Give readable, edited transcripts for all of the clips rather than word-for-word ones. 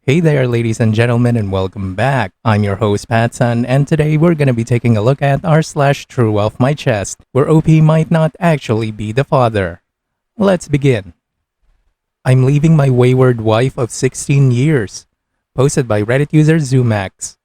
Hey there, ladies and gentlemen, and welcome back. I'm your host, PattSun, and today we're gonna be taking a look at r/true off my chest, where OP might not actually be the father. Let's begin. I'm leaving my wayward wife of 16 years. Posted by Reddit user Zoomax.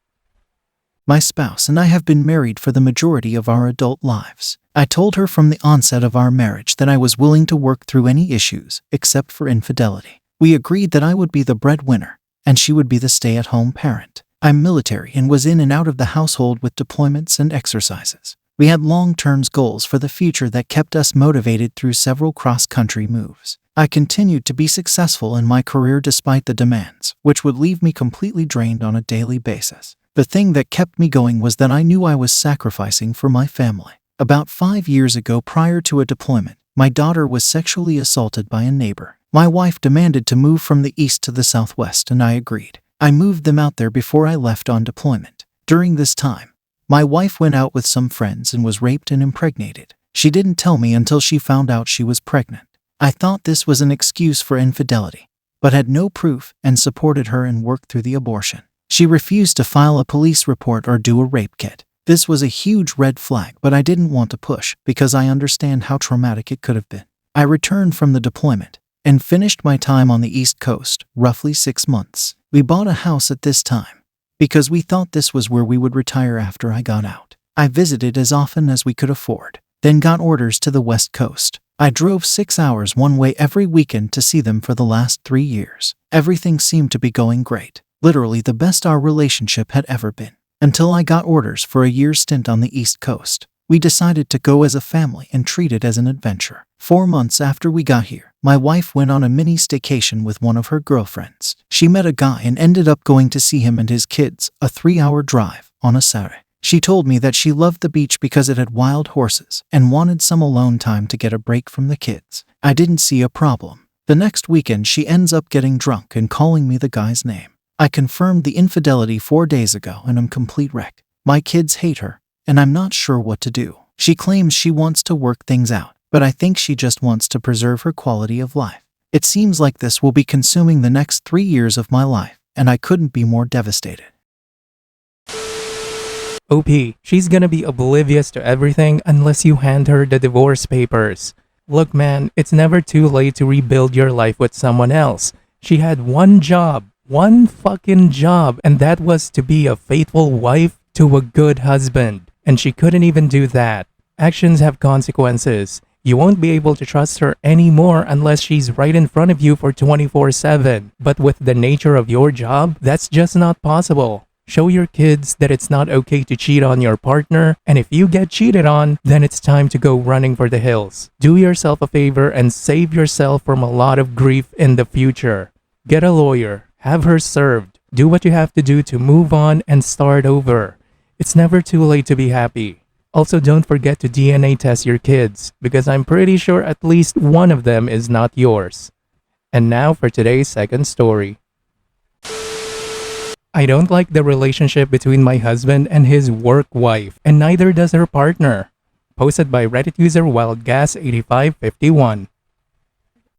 My spouse and I have been married for the majority of our adult lives. I told her from the onset of our marriage that I was willing to work through any issues, except for infidelity. We agreed that I would be the breadwinner, and she would be the stay-at-home parent. I'm military and was in and out of the household with deployments and exercises. We had long-term goals for the future that kept us motivated through several cross-country moves. I continued to be successful in my career despite the demands, which would leave me completely drained on a daily basis. The thing that kept me going was that I knew I was sacrificing for my family. About 5 years ago, prior to a deployment, my daughter was sexually assaulted by a neighbor. My wife demanded to move from the east to the southwest, and I agreed. I moved them out there before I left on deployment. During this time, my wife went out with some friends and was raped and impregnated. She didn't tell me until she found out she was pregnant. I thought this was an excuse for infidelity, but had no proof and supported her and worked through the abortion. She refused to file a police report or do a rape kit. This was a huge red flag, but I didn't want to push because I understand how traumatic it could have been. I returned from the deployment and finished my time on the East Coast, roughly 6 months. We bought a house at this time because we thought this was where we would retire after I got out. I visited as often as we could afford, then got orders to the West Coast. I drove 6 hours one way every weekend to see them for the last 3 years. Everything seemed to be going great, literally the best our relationship had ever been, until I got orders for a year stint on the East Coast. We decided to go as a family and treat it as an adventure. 4 months after we got here, my wife went on a mini staycation with one of her girlfriends. She met a guy and ended up going to see him and his kids, a 3-hour drive, on a Saturday. She told me that she loved the beach because it had wild horses and wanted some alone time to get a break from the kids. I didn't see a problem. The next weekend she ends up getting drunk and calling me the guy's name. I confirmed the infidelity 4 days ago and I'm complete wreck. My kids hate her, and I'm not sure what to do. She claims she wants to work things out, but I think she just wants to preserve her quality of life. It seems like this will be consuming the next 3 years of my life, and I couldn't be more devastated. OP, she's gonna be oblivious to everything unless you hand her the divorce papers. Look man, it's never too late to rebuild your life with someone else. She had one fucking job, and that was to be a faithful wife to a good husband. And she couldn't even do that. Actions have consequences. You won't be able to trust her anymore unless she's right in front of you for 24/7. But with the nature of your job, that's just not possible. Show your kids that it's not okay to cheat on your partner, and if you get cheated on, then it's time to go running for the hills. Do yourself a favor and save yourself from a lot of grief in the future. Get a lawyer, have her served, do what you have to do to move on and start over. It's never too late to be happy. Also, don't forget to DNA test your kids, because I'm pretty sure at least one of them is not yours. And now for today's second story. I don't like the relationship between my husband and his work wife, and neither does her partner. Posted by Reddit user WildGas8551.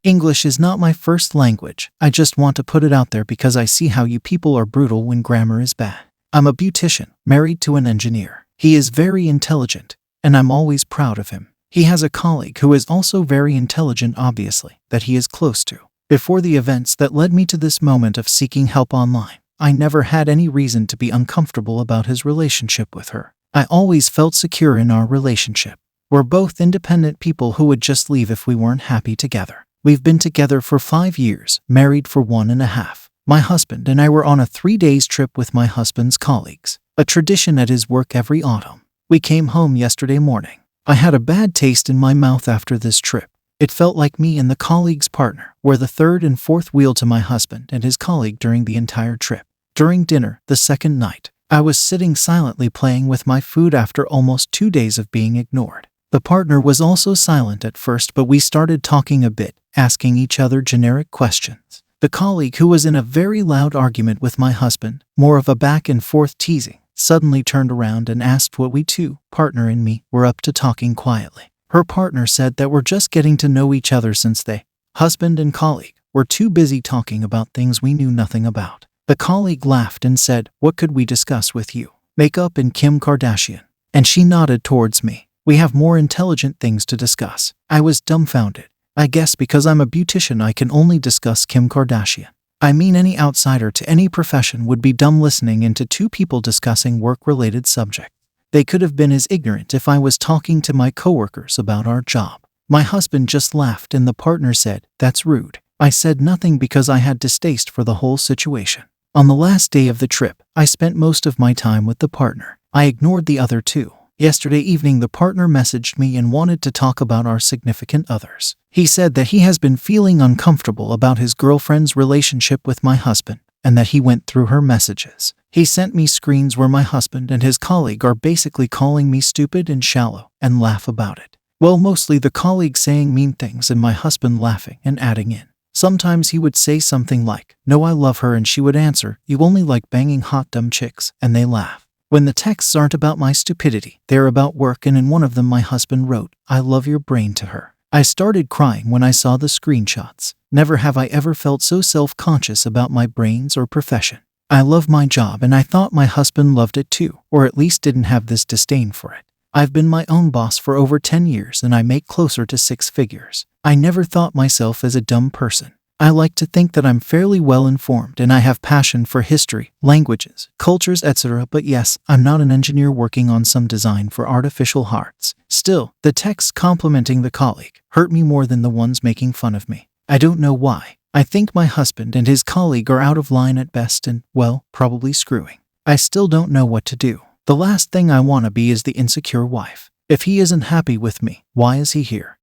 English is not my first language. I just want to put it out there because I see how you people are brutal when grammar is bad. I'm a beautician, married to an engineer. He is very intelligent, and I'm always proud of him. He has a colleague who is also very intelligent, obviously, that he is close to. Before the events that led me to this moment of seeking help online, I never had any reason to be uncomfortable about his relationship with her. I always felt secure in our relationship. We're both independent people who would just leave if we weren't happy together. We've been together for 5 years, married for 1.5. My husband and I were on a 3-day trip with my husband's colleagues, a tradition at his work every autumn. We came home yesterday morning. I had a bad taste in my mouth after this trip. It felt like me and the colleague's partner were the third and fourth wheel to my husband and his colleague during the entire trip. During dinner, the second night, I was sitting silently playing with my food after almost 2 days of being ignored. The partner was also silent at first, but we started talking a bit, asking each other generic questions. The colleague, who was in a very loud argument with my husband, more of a back and forth teasing, suddenly turned around and asked what we two, partner and me, were up to talking quietly. Her partner said that we're just getting to know each other since they, husband and colleague, were too busy talking about things we knew nothing about. The colleague laughed and said, "What could we discuss with you? Makeup and Kim Kardashian." And she nodded towards me. "We have more intelligent things to discuss." I was dumbfounded. I guess because I'm a beautician I can only discuss Kim Kardashian. I mean, any outsider to any profession would be dumb listening into two people discussing work-related subjects. They could have been as ignorant if I was talking to my coworkers about our job. My husband just laughed and the partner said, "That's rude." I said nothing because I had distaste for the whole situation. On the last day of the trip, I spent most of my time with the partner. I ignored the other two. Yesterday evening the partner messaged me and wanted to talk about our significant others. He said that he has been feeling uncomfortable about his girlfriend's relationship with my husband, and that he went through her messages. He sent me screens where my husband and his colleague are basically calling me stupid and shallow, and laugh about it. Well, mostly the colleague saying mean things and my husband laughing and adding in. Sometimes he would say something like, "No, I love her," and she would answer, "You only like banging hot dumb chicks," and they laugh. When the texts aren't about my stupidity, they're about work, and in one of them my husband wrote, "I love your brain" to her. I started crying when I saw the screenshots. Never have I ever felt so self-conscious about my brains or profession. I love my job and I thought my husband loved it too, or at least didn't have this disdain for it. I've been my own boss for over 10 years and I make closer to 6 figures. I never thought myself as a dumb person. I like to think that I'm fairly well informed and I have passion for history, languages, cultures, etc. But yes, I'm not an engineer working on some design for artificial hearts. Still, the texts complimenting the colleague hurt me more than the ones making fun of me. I don't know why. I think my husband and his colleague are out of line at best and, well, probably screwing. I still don't know what to do. The last thing I want to be is the insecure wife. If he isn't happy with me, why is he here?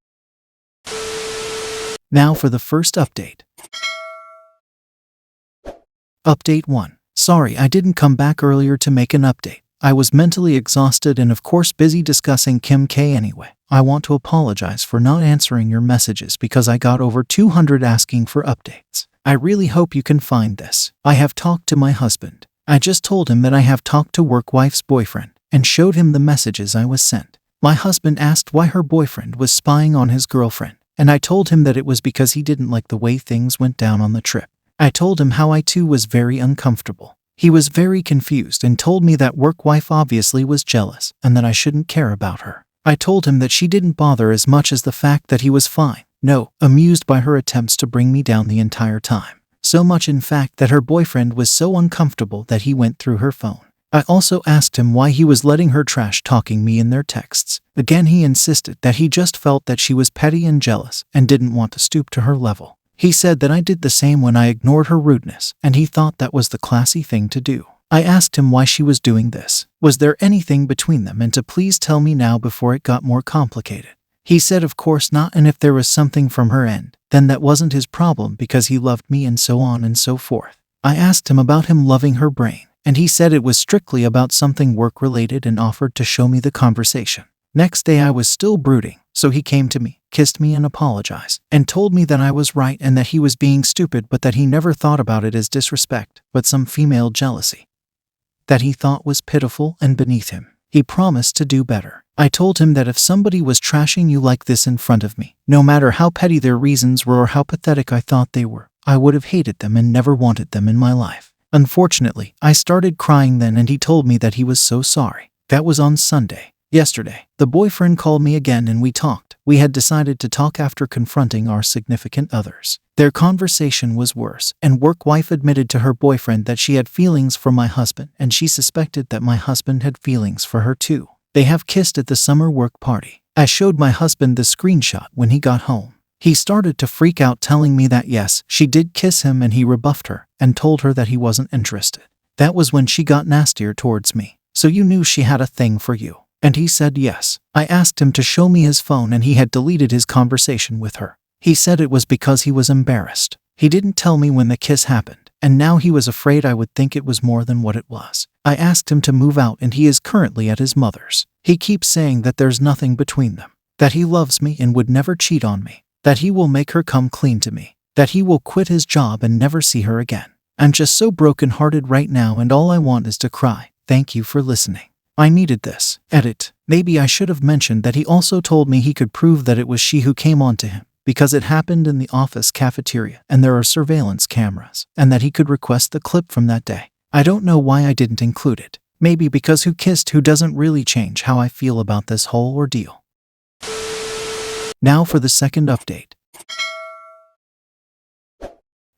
Now for the first update. Update 1. Sorry I didn't come back earlier to make an update. I was mentally exhausted and of course busy discussing Kim K anyway. I want to apologize for not answering your messages because I got over 200 asking for updates. I really hope you can find this. I have talked to my husband. I just told him that I have talked to work wife's boyfriend and showed him the messages I was sent. My husband asked why her boyfriend was spying on his girlfriend, and I told him that it was because he didn't like the way things went down on the trip. I told him how I too was very uncomfortable. He was very confused and told me that work wife obviously was jealous and that I shouldn't care about her. I told him that she didn't bother as much as the fact that he was fine. No, amused by her attempts to bring me down the entire time. So much in fact that her boyfriend was so uncomfortable that he went through her phone. I also asked him why he was letting her trash talking me in their texts. Again he insisted that he just felt that she was petty and jealous and didn't want to stoop to her level. He said that I did the same when I ignored her rudeness, and he thought that was the classy thing to do. I asked him why she was doing this. Was there anything between them, and to please tell me now before it got more complicated. He said of course not, and if there was something from her end, then that wasn't his problem because he loved me and so on and so forth. I asked him about him loving her brain, and he said it was strictly about something work-related and offered to show me the conversation. Next day I was still brooding, so he came to me, kissed me and apologized, and told me that I was right and that he was being stupid but that he never thought about it as disrespect, but some female jealousy that he thought was pitiful and beneath him. He promised to do better. I told him that if somebody was trashing you like this in front of me, no matter how petty their reasons were or how pathetic I thought they were, I would have hated them and never wanted them in my life. Unfortunately, I started crying then and he told me that he was so sorry. That was on Sunday. Yesterday, the boyfriend called me again and we talked. We had decided to talk after confronting our significant others. Their conversation was worse, and work wife admitted to her boyfriend that she had feelings for my husband and she suspected that my husband had feelings for her too. They have kissed at the summer work party. I showed my husband the screenshot when he got home. He started to freak out telling me that yes, she did kiss him, and he rebuffed her and told her that he wasn't interested. That was when she got nastier towards me. So you knew she had a thing for you. And he said yes. I asked him to show me his phone and he had deleted his conversation with her. He said it was because he was embarrassed. He didn't tell me when the kiss happened, and now he was afraid I would think it was more than what it was. I asked him to move out and he is currently at his mother's. He keeps saying that there's nothing between them, that he loves me and would never cheat on me, that he will make her come clean to me, that he will quit his job and never see her again. I'm just so brokenhearted right now and all I want is to cry. Thank you for listening. I needed this. Edit. Maybe I should have mentioned that he also told me he could prove that it was she who came on to him, because it happened in the office cafeteria and there are surveillance cameras, and that he could request the clip from that day. I don't know why I didn't include it. Maybe because who kissed who doesn't really change how I feel about this whole ordeal. Now for the second update.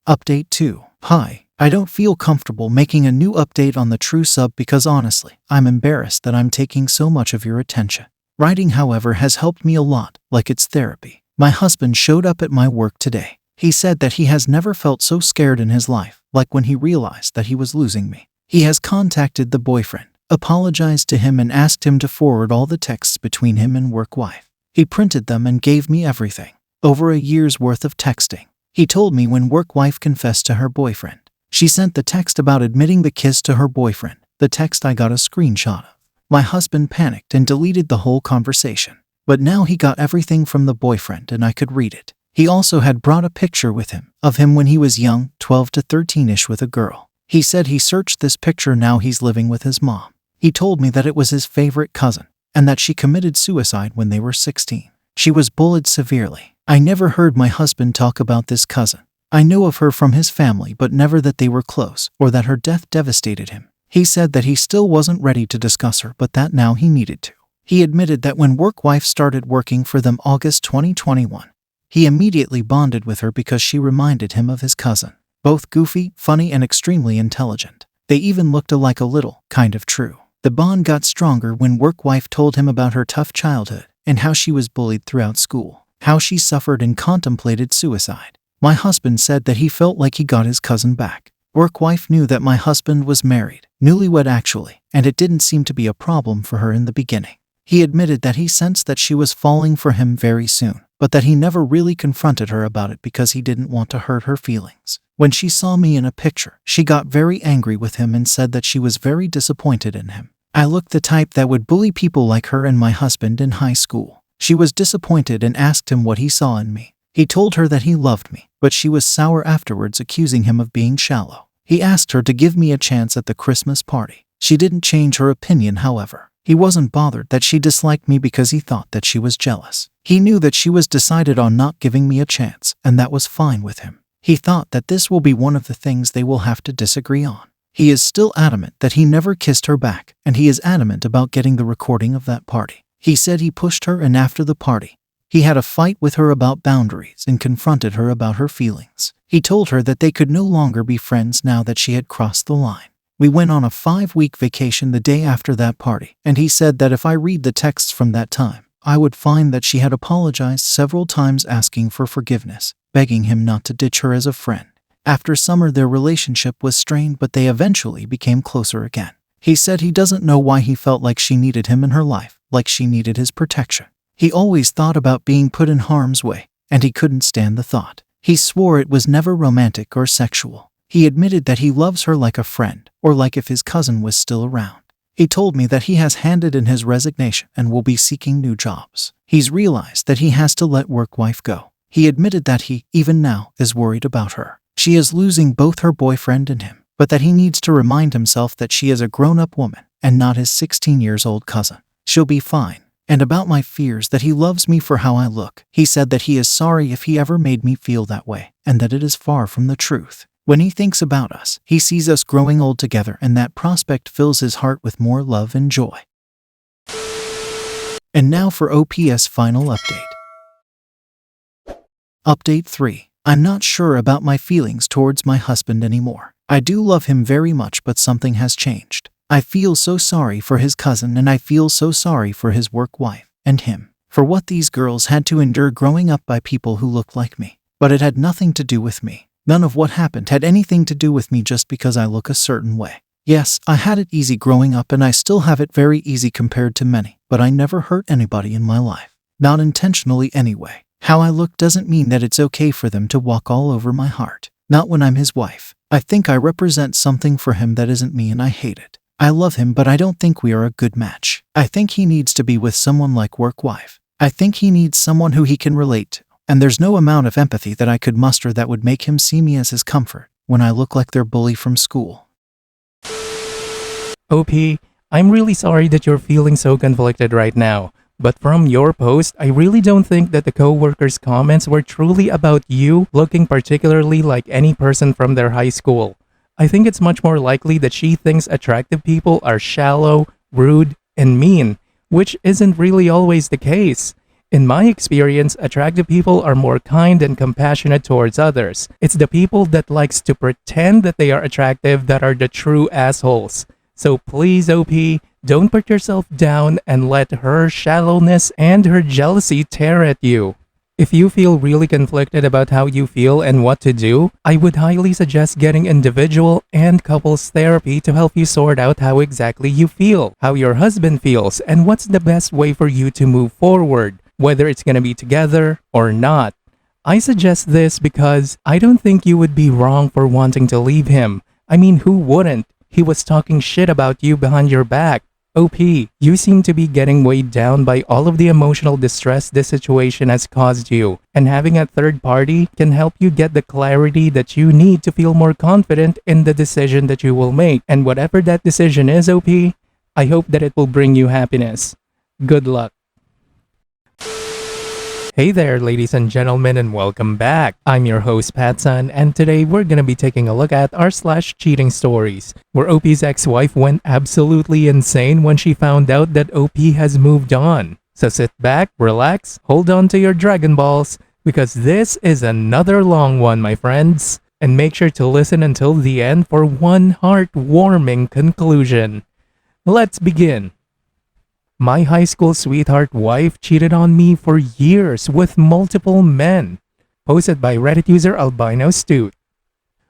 Update 2. Hi, I don't feel comfortable making a new update on the True Sub because honestly, I'm embarrassed that I'm taking so much of your attention. Writing, however, has helped me a lot, like it's therapy. My husband showed up at my work today. He said that he has never felt so scared in his life, like when he realized that he was losing me. He has contacted the boyfriend, apologized to him and asked him to forward all the texts between him and work wife. He printed them and gave me everything. Over a year's worth of texting. He told me when work wife confessed to her boyfriend. She sent the text about admitting the kiss to her boyfriend. The text I got a screenshot of. My husband panicked and deleted the whole conversation. But now he got everything from the boyfriend and I could read it. He also had brought a picture with him of him when he was young, 12 to 13-ish with a girl. He said he searched this picture now he's living with his mom. He told me that it was his favorite cousin and that she committed suicide when they were 16. She was bullied severely. I never heard my husband talk about this cousin. I knew of her from his family but never that they were close or that her death devastated him. He said that he still wasn't ready to discuss her but that now he needed to. He admitted that when work wife started working for them August 2021, he immediately bonded with her because she reminded him of his cousin. Both goofy, funny, and extremely intelligent. They even looked alike a little, kind of true. The bond got stronger when work wife told him about her tough childhood and how she was bullied throughout school, how she suffered and contemplated suicide. My husband said that he felt like he got his cousin back. Work wife knew that my husband was married, newlywed actually, and it didn't seem to be a problem for her in the beginning. He admitted that he sensed that she was falling for him very soon, but that he never really confronted her about it because he didn't want to hurt her feelings. When she saw me in a picture, she got very angry with him and said that she was very disappointed in him. I looked the type that would bully people like her and my husband in high school. She was disappointed and asked him what he saw in me. He told her that he loved me, but she was sour afterwards, accusing him of being shallow. He asked her to give me a chance at the Christmas party. She didn't change her opinion, however. He wasn't bothered that she disliked me because he thought that she was jealous. He knew that she was decided on not giving me a chance, and that was fine with him. He thought that this will be one of the things they will have to disagree on. He is still adamant that he never kissed her back, and he is adamant about getting the recording of that party. He said he pushed her, and after the party, he had a fight with her about boundaries and confronted her about her feelings. He told her that they could no longer be friends now that she had crossed the line. We went on a 5-week vacation the day after that party, and he said that if I read the texts from that time, I would find that she had apologized several times asking for forgiveness, begging him not to ditch her as a friend. After summer, their relationship was strained, but they eventually became closer again. He said he doesn't know why he felt like she needed him in her life, like she needed his protection. He always thought about being put in harm's way, and he couldn't stand the thought. He swore it was never romantic or sexual. He admitted that he loves her like a friend, or like if his cousin was still around. He told me that he has handed in his resignation and will be seeking new jobs. He's realized that he has to let work wife go. He admitted that he, even now, is worried about her. She is losing both her boyfriend and him, but that he needs to remind himself that she is a grown-up woman and not his 16-year-old cousin. She'll be fine. And about my fears that he loves me for how I look, he said that he is sorry if he ever made me feel that way, and that it is far from the truth. When he thinks about us, he sees us growing old together, and that prospect fills his heart with more love and joy. And now for OP's final update. Update 3. I'm not sure about my feelings towards my husband anymore. I do love him very much, but something has changed. I feel so sorry for his cousin, and I feel so sorry for his work wife and him, for what these girls had to endure growing up by people who looked like me. But it had nothing to do with me. None of what happened had anything to do with me just because I look a certain way. Yes, I had it easy growing up, and I still have it very easy compared to many, but I never hurt anybody in my life. Not intentionally anyway. How I look doesn't mean that it's okay for them to walk all over my heart. Not when I'm his wife. I think I represent something for him that isn't me, and I hate it. I love him, but I don't think we are a good match. I think he needs to be with someone like work wife. I think he needs someone who he can relate to. And there's no amount of empathy that I could muster that would make him see me as his comfort when I look like their bully from school. OP, I'm really sorry that you're feeling so conflicted right now. But from your post, I really don't think that the co-worker's comments were truly about you looking particularly like any person from their high school. I think it's much more likely that she thinks attractive people are shallow, rude, and mean, which isn't really always the case. In my experience, attractive people are more kind and compassionate towards others. It's the people that likes to pretend that they are attractive that are the true assholes. So please, OP, don't put yourself down and let her shallowness and her jealousy tear at you. If you feel really conflicted about how you feel and what to do, I would highly suggest getting individual and couples therapy to help you sort out how exactly you feel, how your husband feels, and what's the best way for you to move forward, whether it's going to be together or not. I suggest this because I don't think you would be wrong for wanting to leave him. I mean, who wouldn't? He was talking shit about you behind your back. OP, you seem to be getting weighed down by all of the emotional distress this situation has caused you, and having a third party can help you get the clarity that you need to feel more confident in the decision that you will make. And whatever that decision is, OP, I hope that it will bring you happiness. Good luck. Hey there, ladies and gentlemen, and welcome back. I'm your host, PattSun, and today we're gonna be taking a look at our cheating stories, where OP's ex-wife went absolutely insane when she found out that OP has moved on. So sit back, relax, hold on to your Dragon Balls, because this is another long one, my friends. And make sure to listen until the end for one heartwarming conclusion. Let's begin. My high school sweetheart wife cheated on me for years with multiple men. Posted by Reddit user Albino Stoot.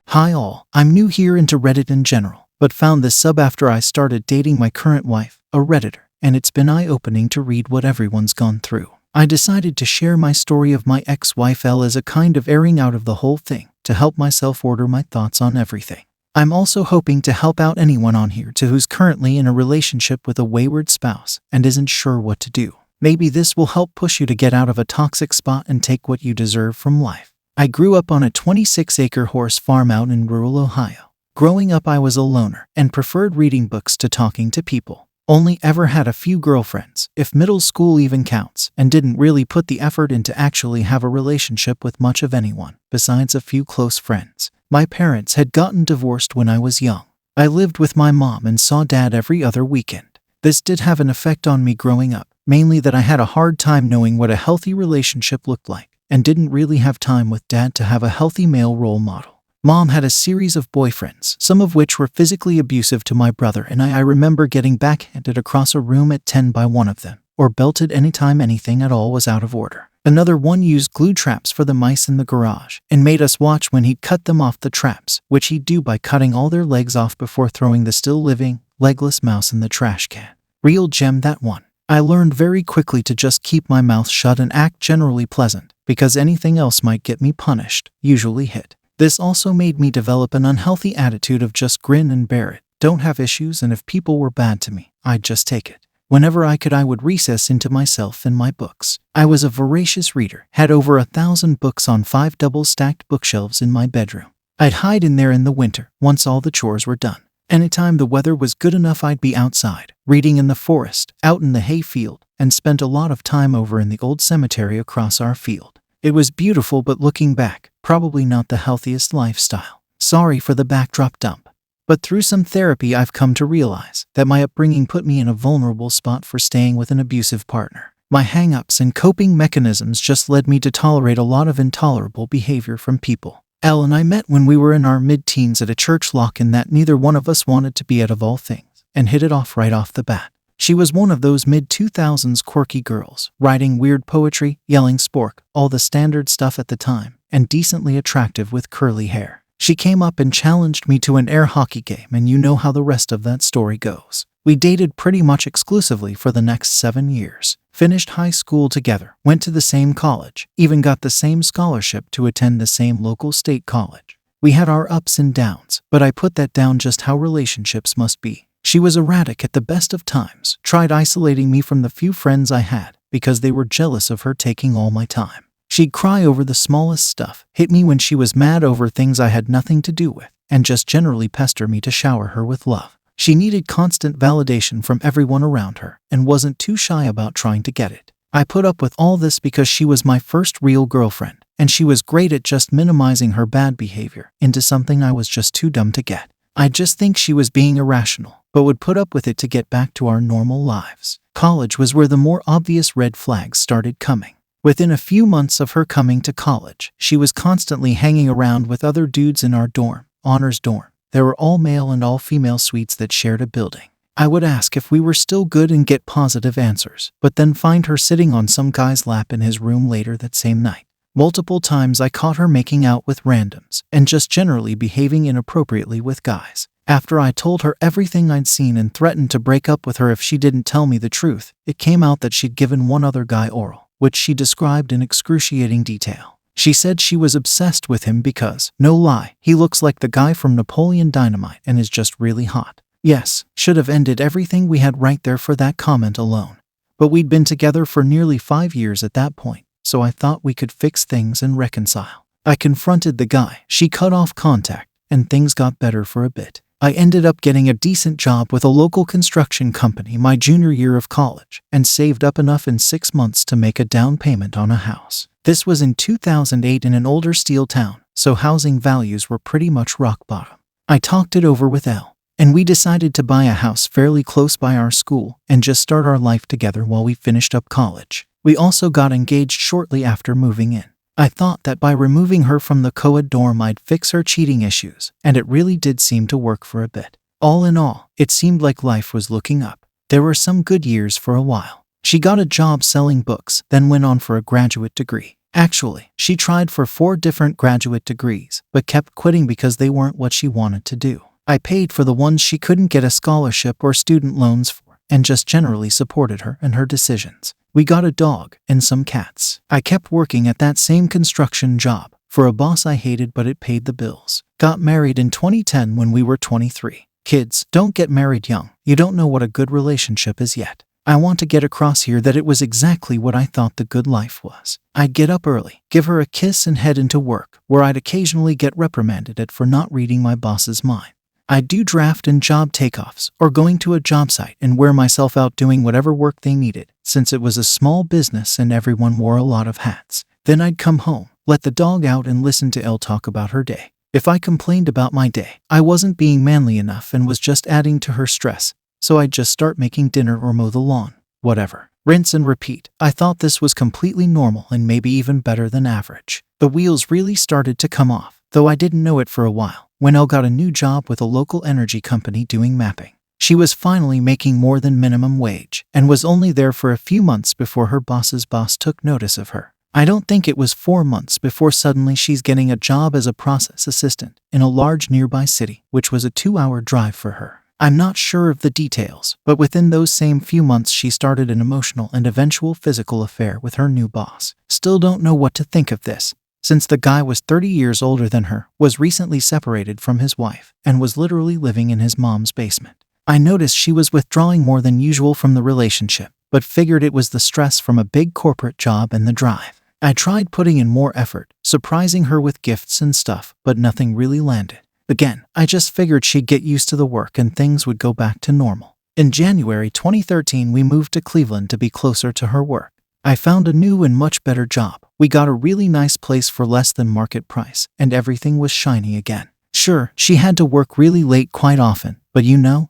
Hi all, I'm new here into Reddit in general, but found this sub after I started dating my current wife, a Redditor, and it's been eye-opening to read what everyone's gone through. I decided to share my story of my ex-wife L as a kind of airing out of the whole thing, to help myself order my thoughts on everything. I'm also hoping to help out anyone on here who's currently in a relationship with a wayward spouse and isn't sure what to do. Maybe this will help push you to get out of a toxic spot and take what you deserve from life. I grew up on a 26-acre horse farm out in rural Ohio. Growing up, I was a loner and preferred reading books to talking to people. Only ever had a few girlfriends, if middle school even counts, and didn't really put the effort into actually have a relationship with much of anyone, besides a few close friends. My parents had gotten divorced when I was young. I lived with my mom and saw dad every other weekend. This did have an effect on me growing up, mainly that I had a hard time knowing what a healthy relationship looked like, and didn't really have time with dad to have a healthy male role model. Mom had a series of boyfriends, some of which were physically abusive to my brother, and I remember getting backhanded across a room at 10 by one of them, or belted anytime anything at all was out of order. Another one used glue traps for the mice in the garage, and made us watch when he'd cut them off the traps, which he'd do by cutting all their legs off before throwing the still living, legless mouse in the trash can. Real gem, that one. I learned very quickly to just keep my mouth shut and act generally pleasant, because anything else might get me punished, usually hit. This also made me develop an unhealthy attitude of just grin and bear it, don't have issues, and if people were bad to me, I'd just take it. Whenever I could, I would recess into myself and my books. I was a voracious reader, had over 1,000 books on 5 double-stacked bookshelves in my bedroom. I'd hide in there in the winter, once all the chores were done. Anytime the weather was good enough, I'd be outside, reading in the forest, out in the hay field, and spent a lot of time over in the old cemetery across our field. It was beautiful, but looking back, probably not the healthiest lifestyle. Sorry for the backdrop dump. But through some therapy, I've come to realize that my upbringing put me in a vulnerable spot for staying with an abusive partner. My hang-ups and coping mechanisms just led me to tolerate a lot of intolerable behavior from people. Elle and I met when we were in our mid-teens at a church lock-in that neither one of us wanted to be at of all things, and hit it off right off the bat. She was one of those mid-2000s quirky girls, writing weird poetry, yelling spork, all the standard stuff at the time, and decently attractive with curly hair. She came up and challenged me to an air hockey game, and you know how the rest of that story goes. We dated pretty much exclusively for the next 7 years, finished high school together, went to the same college, even got the same scholarship to attend the same local state college. We had our ups and downs, but I put that down just how relationships must be. She was erratic at the best of times, tried isolating me from the few friends I had, because they were jealous of her taking all my time. She'd cry over the smallest stuff, hit me when she was mad over things I had nothing to do with, and just generally pester me to shower her with love. She needed constant validation from everyone around her and wasn't too shy about trying to get it. I put up with all this because she was my first real girlfriend, and she was great at just minimizing her bad behavior into something I was just too dumb to get. I just think she was being irrational, but would put up with it to get back to our normal lives. College was where the more obvious red flags started coming. Within a few months of her coming to college, she was constantly hanging around with other dudes in our dorm, honors dorm. There were all male and all female suites that shared a building. I would ask if we were still good and get positive answers, but then find her sitting on some guy's lap in his room later that same night. Multiple times I caught her making out with randoms and just generally behaving inappropriately with guys. After I told her everything I'd seen and threatened to break up with her if she didn't tell me the truth, it came out that she'd given one other guy oral, which she described in excruciating detail. She said she was obsessed with him because, no lie, he looks like the guy from Napoleon Dynamite and is just really hot. Yes, should have ended everything we had right there for that comment alone. But we'd been together for nearly 5 years at that point, so I thought we could fix things and reconcile. I confronted the guy, she cut off contact, and things got better for a bit. I ended up getting a decent job with a local construction company my junior year of college and saved up enough in 6 months to make a down payment on a house. This was in 2008 in an older steel town, so housing values were pretty much rock bottom. I talked it over with Elle, and we decided to buy a house fairly close by our school and just start our life together while we finished up college. We also got engaged shortly after moving in. I thought that by removing her from the co-ed dorm I'd fix her cheating issues, and it really did seem to work for a bit. All in all, it seemed like life was looking up. There were some good years for a while. She got a job selling books, then went on for a graduate degree. Actually, she tried for 4 different graduate degrees, but kept quitting because they weren't what she wanted to do. I paid for the ones she couldn't get a scholarship or student loans for, and just generally supported her and her decisions. We got a dog and some cats. I kept working at that same construction job for a boss I hated, but it paid the bills. Got married in 2010 when we were 23. Kids, don't get married young. You don't know what a good relationship is yet. I want to get across here that it was exactly what I thought the good life was. I'd get up early, give her a kiss, and head into work, where I'd occasionally get reprimanded for not reading my boss's mind. I'd do draft and job takeoffs, or going to a job site and wear myself out doing whatever work they needed, since it was a small business and everyone wore a lot of hats. Then I'd come home, let the dog out, and listen to Elle talk about her day. If I complained about my day, I wasn't being manly enough and was just adding to her stress, so I'd just start making dinner or mow the lawn. Whatever. Rinse and repeat. I thought this was completely normal and maybe even better than average. The wheels really started to come off, though I didn't know it for a while, when Elle got a new job with a local energy company doing mapping. She was finally making more than minimum wage, and was only there for a few months before her boss's boss took notice of her. I don't think it was 4 months before suddenly she's getting a job as a process assistant in a large nearby city, which was a 2-hour drive for her. I'm not sure of the details, but within those same few months she started an emotional and eventual physical affair with her new boss. Still don't know what to think of this, since the guy was 30 years older than her, was recently separated from his wife, and was literally living in his mom's basement. I noticed she was withdrawing more than usual from the relationship, but figured it was the stress from a big corporate job and the drive. I tried putting in more effort, surprising her with gifts and stuff, but nothing really landed. Again, I just figured she'd get used to the work and things would go back to normal. In January 2013, we moved to Cleveland to be closer to her work. I found a new and much better job. We got a really nice place for less than market price, and everything was shiny again. Sure, she had to work really late quite often, but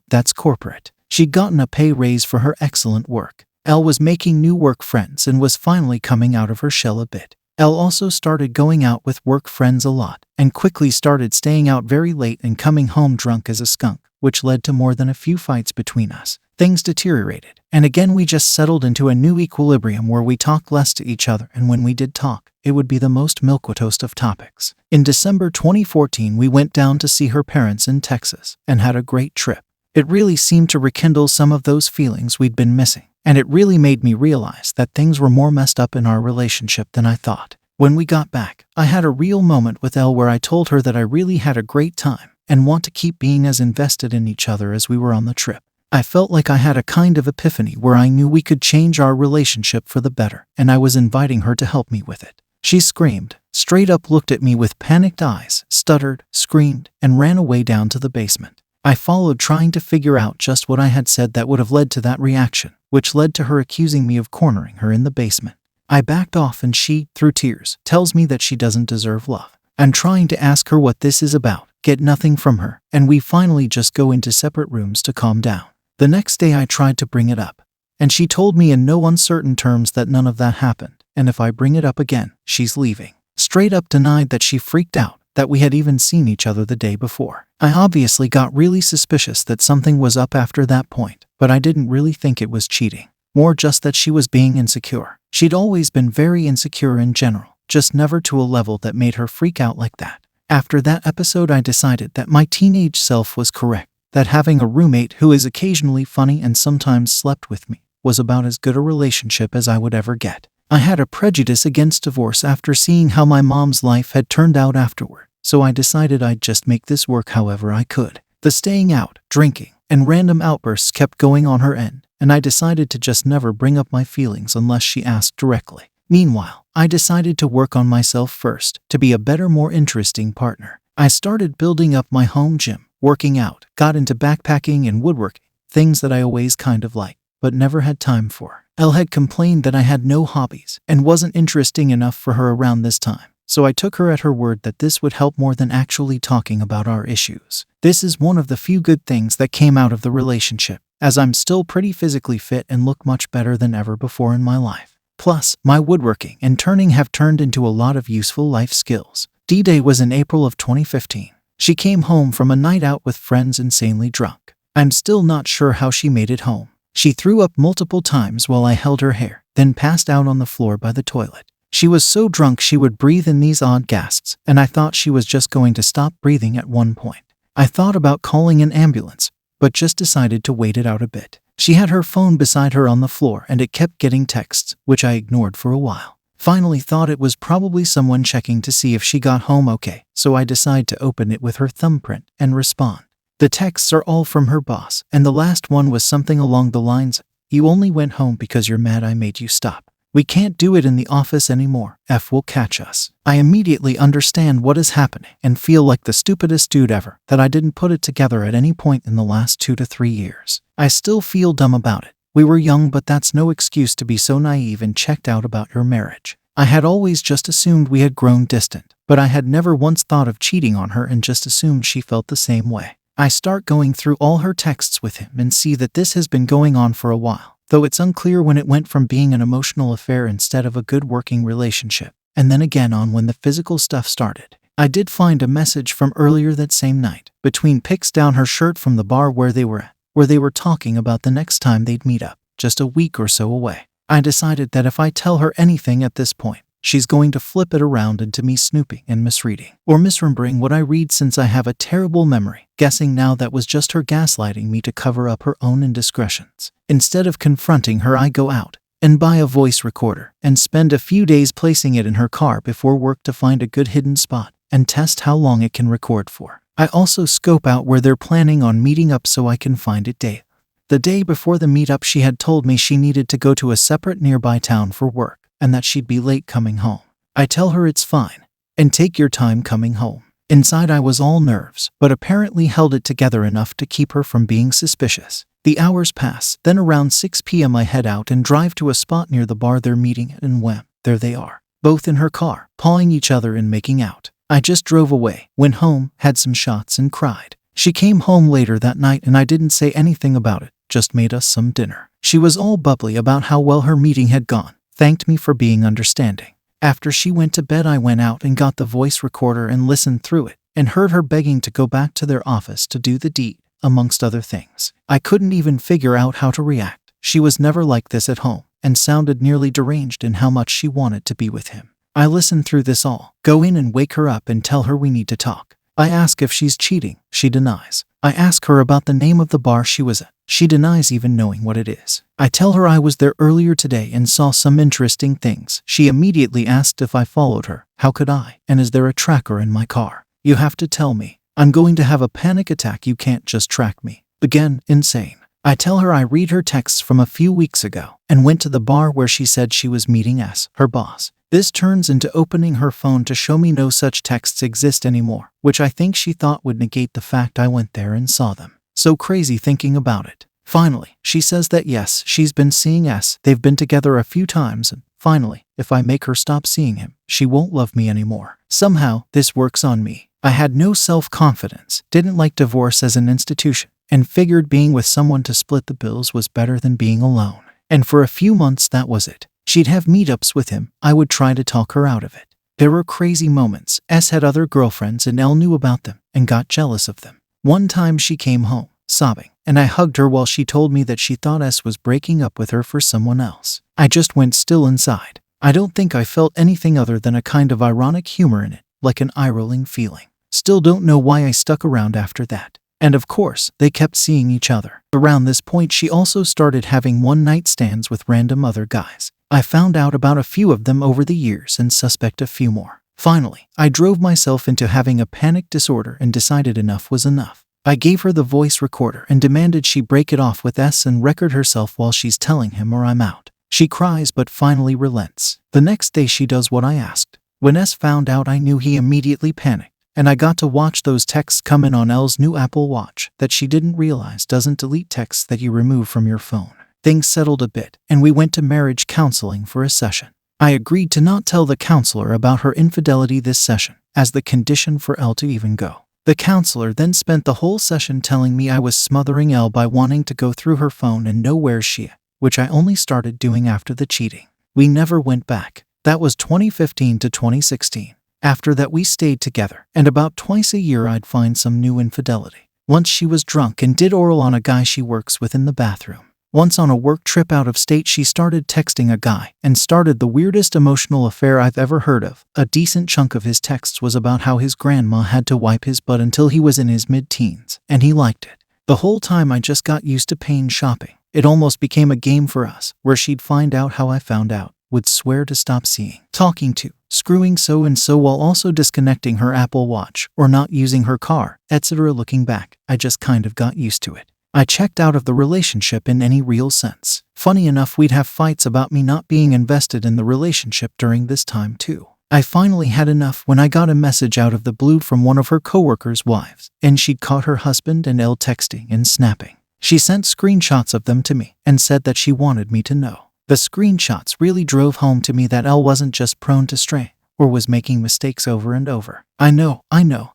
that's corporate. She'd gotten a pay raise for her excellent work. Elle was making new work friends and was finally coming out of her shell a bit. Elle also started going out with work friends a lot, and quickly started staying out very late and coming home drunk as a skunk, which led to more than a few fights between us. Things deteriorated, and again we just settled into a new equilibrium where we talked less to each other, and when we did talk, it would be the most milquetoast of topics. In December 2014, we went down to see her parents in Texas, and had a great trip. It really seemed to rekindle some of those feelings we'd been missing, and it really made me realize that things were more messed up in our relationship than I thought. When we got back, I had a real moment with Elle where I told her that I really had a great time, and want to keep being as invested in each other as we were on the trip. I felt like I had a kind of epiphany where I knew we could change our relationship for the better, and I was inviting her to help me with it. She screamed, straight up looked at me with panicked eyes, stuttered, screamed, and ran away down to the basement. I followed, trying to figure out just what I had said that would have led to that reaction, which led to her accusing me of cornering her in the basement. I backed off and she, through tears, tells me that she doesn't deserve love. I'm trying to ask her what this is about, get nothing from her, and we finally just go into separate rooms to calm down. The next day I tried to bring it up, and she told me in no uncertain terms that none of that happened, and if I bring it up again, she's leaving. Straight up denied that she freaked out, that we had even seen each other the day before. I obviously got really suspicious that something was up after that point, but I didn't really think it was cheating. More just that she was being insecure. She'd always been very insecure in general, just never to a level that made her freak out like that. After that episode, I decided that my teenage self was correct, that having a roommate who is occasionally funny and sometimes slept with me was about as good a relationship as I would ever get. I had a prejudice against divorce after seeing how my mom's life had turned out afterward, so I decided I'd just make this work however I could. The staying out, drinking, and random outbursts kept going on her end, and I decided to just never bring up my feelings unless she asked directly. Meanwhile, I decided to work on myself first, to be a better, more interesting partner. I started building up my home gym, working out, got into backpacking and woodworking, things that I always kind of liked, but never had time for. Elle had complained that I had no hobbies and wasn't interesting enough for her around this time, so I took her at her word that this would help more than actually talking about our issues. This is one of the few good things that came out of the relationship, as I'm still pretty physically fit and look much better than ever before in my life. Plus, my woodworking and turning have turned into a lot of useful life skills. D-Day was in April of 2015. She came home from a night out with friends insanely drunk. I'm still not sure how she made it home. She threw up multiple times while I held her hair, then passed out on the floor by the toilet. She was so drunk she would breathe in these odd gasps, and I thought she was just going to stop breathing at one point. I thought about calling an ambulance, but just decided to wait it out a bit. She had her phone beside her on the floor and it kept getting texts, which I ignored for a while. Finally thought it was probably someone checking to see if she got home okay, so I decide to open it with her thumbprint and respond. The texts are all from her boss, and the last one was something along the lines, "You only went home because you're mad I made you stop. We can't do it in the office anymore. F will catch us." I immediately understand what is happening and feel like the stupidest dude ever that I didn't put it together at any point in the last 2 to 3 years. I still feel dumb about it. We were young, but that's no excuse to be so naive and checked out about your marriage. I had always just assumed we had grown distant, but I had never once thought of cheating on her and just assumed she felt the same way. I start going through all her texts with him and see that this has been going on for a while, though it's unclear when it went from being an emotional affair instead of a good working relationship, and then again on when the physical stuff started. I did find a message from earlier that same night, between pics down her shirt from the bar where they were at, where they were talking about the next time they'd meet up, just a week or so away. I decided that if I tell her anything at this point, she's going to flip it around into me snooping and misreading, or misremembering what I read since I have a terrible memory, guessing now that was just her gaslighting me to cover up her own indiscretions. Instead of confronting her, I go out and buy a voice recorder and spend a few days placing it in her car before work to find a good hidden spot and test how long it can record for. I also scope out where they're planning on meeting up so I can find it daily. The day before the meetup, she had told me she needed to go to a separate nearby town for work and that she'd be late coming home. I tell her it's fine and take your time coming home. Inside I was all nerves, but apparently held it together enough to keep her from being suspicious. The hours pass, then around 6 p.m. I head out and drive to a spot near the bar they're meeting at, and wham, there they are, both in her car, pawing each other and making out. I just drove away, went home, had some shots and cried. She came home later that night and I didn't say anything about it, just made us some dinner. She was all bubbly about how well her meeting had gone, thanked me for being understanding. After she went to bed, I went out and got the voice recorder and listened through it, and heard her begging to go back to their office to do the deed, amongst other things. I couldn't even figure out how to react. She was never like this at home, and sounded nearly deranged in how much she wanted to be with him. I listen through this all, go in and wake her up and tell her we need to talk. I ask if she's cheating. She denies. I ask her about the name of the bar she was at. She denies even knowing what it is. I tell her I was there earlier today and saw some interesting things. She immediately asked if I followed her. How could I? And is there a tracker in my car? You have to tell me. I'm going to have a panic attack. You can't just track me. Again, insane. I tell her I read her texts from a few weeks ago and went to the bar where she said she was meeting her boss. This turns into opening her phone to show me no such texts exist anymore, which I think she thought would negate the fact I went there and saw them. So crazy thinking about it. Finally, she says that yes, she's been seeing S. They've been together a few times, and finally, if I make her stop seeing him, she won't love me anymore. Somehow, this works on me. I had no self-confidence, didn't like divorce as an institution, and figured being with someone to split the bills was better than being alone. And for a few months that was it. She'd have meetups with him. I would try to talk her out of it. There were crazy moments. S had other girlfriends and L knew about them and got jealous of them. One time she came home, sobbing, and I hugged her while she told me that she thought S was breaking up with her for someone else. I just went still inside. I don't think I felt anything other than a kind of ironic humor in it, like an eye-rolling feeling. Still don't know why I stuck around after that. And of course, they kept seeing each other. Around this point she also started having one-night stands with random other guys. I found out about a few of them over the years and suspect a few more. Finally, I drove myself into having a panic disorder and decided enough was enough. I gave her the voice recorder and demanded she break it off with S and record herself while she's telling him or I'm out. She cries but finally relents. The next day she does what I asked. When S found out, I knew he immediately panicked, and I got to watch those texts come in on L's new Apple Watch that she didn't realize doesn't delete texts that you remove from your phone. Things settled a bit, and we went to marriage counseling for a session. I agreed to not tell the counselor about her infidelity this session, as the condition for L to even go. The counselor then spent the whole session telling me I was smothering L by wanting to go through her phone and know where she is, which I only started doing after the cheating. We never went back. That was 2015 to 2016. After that we stayed together, and about twice a year I'd find some new infidelity. Once she was drunk and did oral on a guy she works with in the bathroom. Once on a work trip out of state she started texting a guy and started the weirdest emotional affair I've ever heard of. A decent chunk of his texts was about how his grandma had to wipe his butt until he was in his mid-teens, and he liked it. The whole time I just got used to pain shopping. It almost became a game for us, where she'd find out how I found out, would swear to stop seeing, talking to, screwing so-and-so while also disconnecting her Apple Watch or not using her car, etc. Looking back, I just kind of got used to it. I checked out of the relationship in any real sense. Funny enough, we'd have fights about me not being invested in the relationship during this time too. I finally had enough when I got a message out of the blue from one of her coworkers' wives, and she'd caught her husband and L texting and snapping. She sent screenshots of them to me and said that she wanted me to know. The screenshots really drove home to me that L wasn't just prone to stray, or was making mistakes over and over. I know,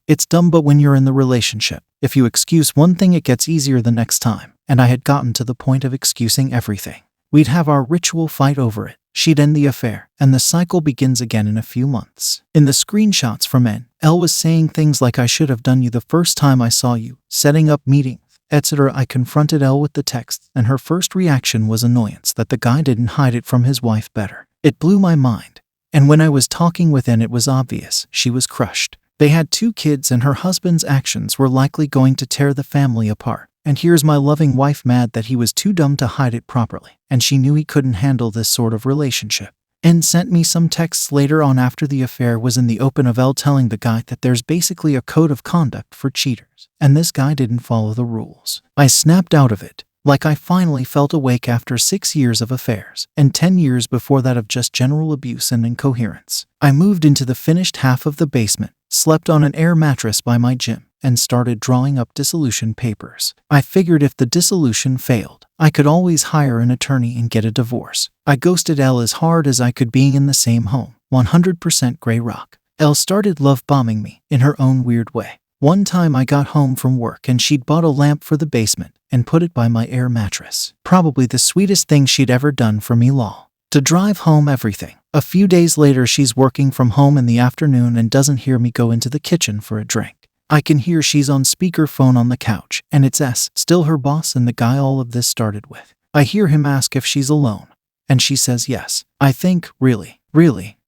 it's dumb, but when you're in the relationship, if you excuse one thing it gets easier the next time, and I had gotten to the point of excusing everything. We'd have our ritual fight over it, she'd end the affair, and the cycle begins again in a few months. In the screenshots from N, L was saying things like I should have done you the first time I saw you, setting up meetings, etc. I confronted L with the texts, and her first reaction was annoyance that the guy didn't hide it from his wife better. It blew my mind. And when I was talking with N, it was obvious she was crushed. They had 2 kids and her husband's actions were likely going to tear the family apart. And here's my loving wife mad that he was too dumb to hide it properly, and she knew he couldn't handle this sort of relationship. N sent me some texts later on after the affair was in the open of L telling the guy that there's basically a code of conduct for cheaters, and this guy didn't follow the rules. I snapped out of it. Like I finally felt awake after 6 years of affairs, and 10 years before that of just general abuse and incoherence. I moved into the finished half of the basement, slept on an air mattress by my gym, and started drawing up dissolution papers. I figured if the dissolution failed, I could always hire an attorney and get a divorce. I ghosted L as hard as I could, being in the same home, 100% gray rock. L started love bombing me, in her own weird way. One time I got home from work and she'd bought a lamp for the basement and put it by my air mattress. Probably the sweetest thing she'd ever done for me, lol. To drive home everything. A few days later she's working from home in the afternoon and doesn't hear me go into the kitchen for a drink. I can hear she's on speakerphone on the couch, and it's S, still her boss and the guy all of this started with. I hear him ask if she's alone, and she says yes. I think, really,